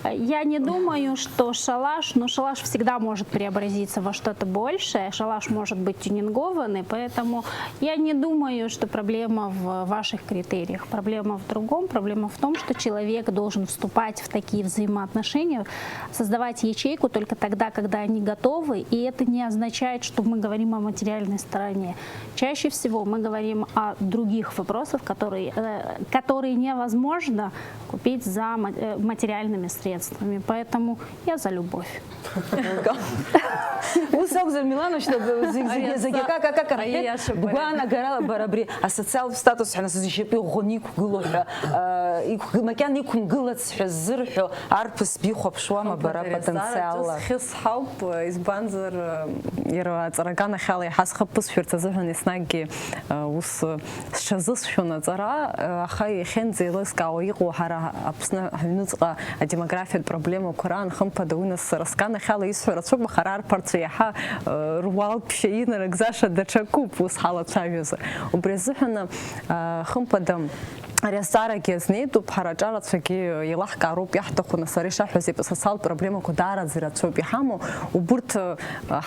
я не думаю, что шалаш, но шалаш всегда может преобразиться во что-то большее, шалаш может быть тюнингованный, поэтому я не думаю, что проблема в ваших критериях. Проблема в другом, проблема в том, что человек должен вступать в такие взаимоотношения, создавать ячейку только тогда, когда они готовы, и это не означает, что мы говорим о материальной стороне. Чаще всего мы говорим о других вопросах, которые невозможно купить за материальными средствами. Поэтому я за любовь. Усакзар Милано, чтобы Бугана Гарала Барабри, а социальный статус у нас еще пихоник гулоха, макян никум гулац хазырхо, арпс бихоп шуама бара потенциала. Хис хауп из банзер يرى ترى خالي حسخ بس في ارتزاحن يسناجي وس شزص شو نظرة خاي خنزي لسك عويق وحرا أبسنا هنوزقة الديموغرافيا البروبلم وقرآن خم بدون السرسكان خالي يسوي رتشوك بخرار برتيحة روال بشيء نرجزاش الدشكوب وصحالة شايوز وبرزحنا خم بدم ари азҵаарагьы азнеитәуп, ҳара аҿарацәагьы еилаҳкаароуп иаҳҭаху, нас ари ишаҳҳәаз еиԥш асоциалтә проблемақәа даараӡа ирацәоуп иҳамоу, убурҭ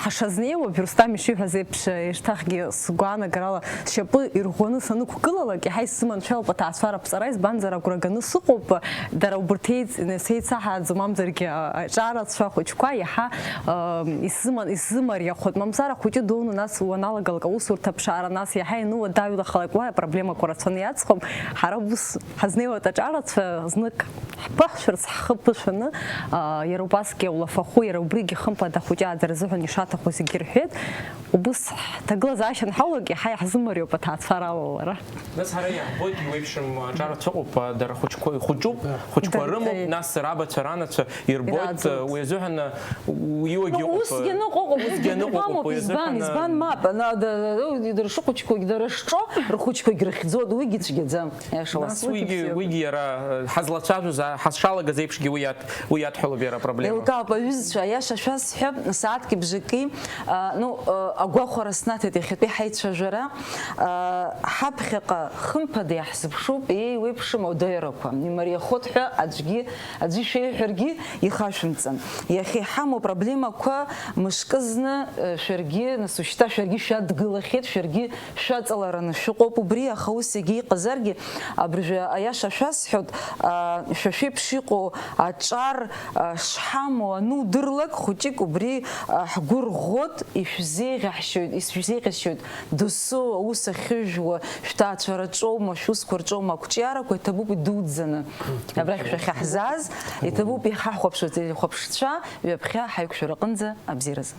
ҳашазнеиуа, Бирустам ишиҳәаз еиԥш ешьҭахьгьы сгәаанагарала сшьапы ирӷәӷәаны санықәгылалак, иаҳа исзыманшәалоуп аҭаацәара аԥҵара, избанзар агәра ганы сыҟоуп, дара убурҭ сеицаҳааӡом, мамзаргьы аҿарацәа ахәыҷқәа иаҳа исзымариахоит, мамзар ахәыҷы дуны нас уаналагалак аусурҭа аԥшаара, нас иаҳа инуадаҩлахалак уа апроблемақәа рацәаны иаҵхом, ҳара ус ҳазнеиуеит аҿарацәа, знык ҳԥыҳшәырц ҳхы ԥышәаны, иара убасгьы улафахәы, иара убригьы хымԥада ахәыҷааӡара азыҳәан ишаҭаху зегьы рҳәеит, убыс ҳҭагылазаашьа анҳалак иаҳа иаҳзымариоуп аҭаацәара алалара. Нас ҳара иаҳбоит иуеиԥшым аҿарацәа ыҟоуп, дара хәыҷқәа ихәыҷуп, хәыҷқәа рымоуп, нас рабацәа, ранацәа ирбоит, уи азыҳәан иуагьы ыҟоуп. Усгьы аныҟоуп, усгьы аныҟамоуп, избан мап, дара шыхәыҷқәагьы, дара шҿо, рхәыҷқәагьы рыхьӡоит, уигьы цәгьаӡам. Нас уигьы иара ҳазлацәажәоз, ҳазшалагаз еиԥшгьы уи иадҳәалоуп иара апроблема. Еилкаауп аҩызцәа, аиаша шәасҳәап, сааҭки бжаки, агәахәара снаҭеит иахьатәи ҳаицәажәара, ҳаԥхьаҟа хымԥада иаҳзыԥшуп еиуеиԥшым ауадаҩрақәа, имариахоит ҳәа аӡәы ишеиҳәаргьы ихашәымҵан. Иахьа иҳамоу апроблемақәа мышкы зны шәаргьы, нас ушьҭа шәаргьы шәадгылахьеит, шәаргьы шәаҵалараны шәыҟоуп убри, аха ус егьи иҟазаргьы, абыржәы аиаша шәасҳәоит, шәа шәеиԥш иҟоу аҿар шҳамоу анудырлак, хәыҷык убри ҳгәы рӷәӷәоит, ишәзеиӷьасшьоит досу аус ахьыжәуа, шәҭаацәара ҿоума, шәусқәа рҿоума, ақәҿиарақәа иҭабуп идуӡӡаны. Абрахь шәахьаҳзааз, иҭабуп иҳаҳхәаԥшуа телехәаԥшцәа ҩаԥхьа ҳаиқәшәара аҟынӡа абзиаразы.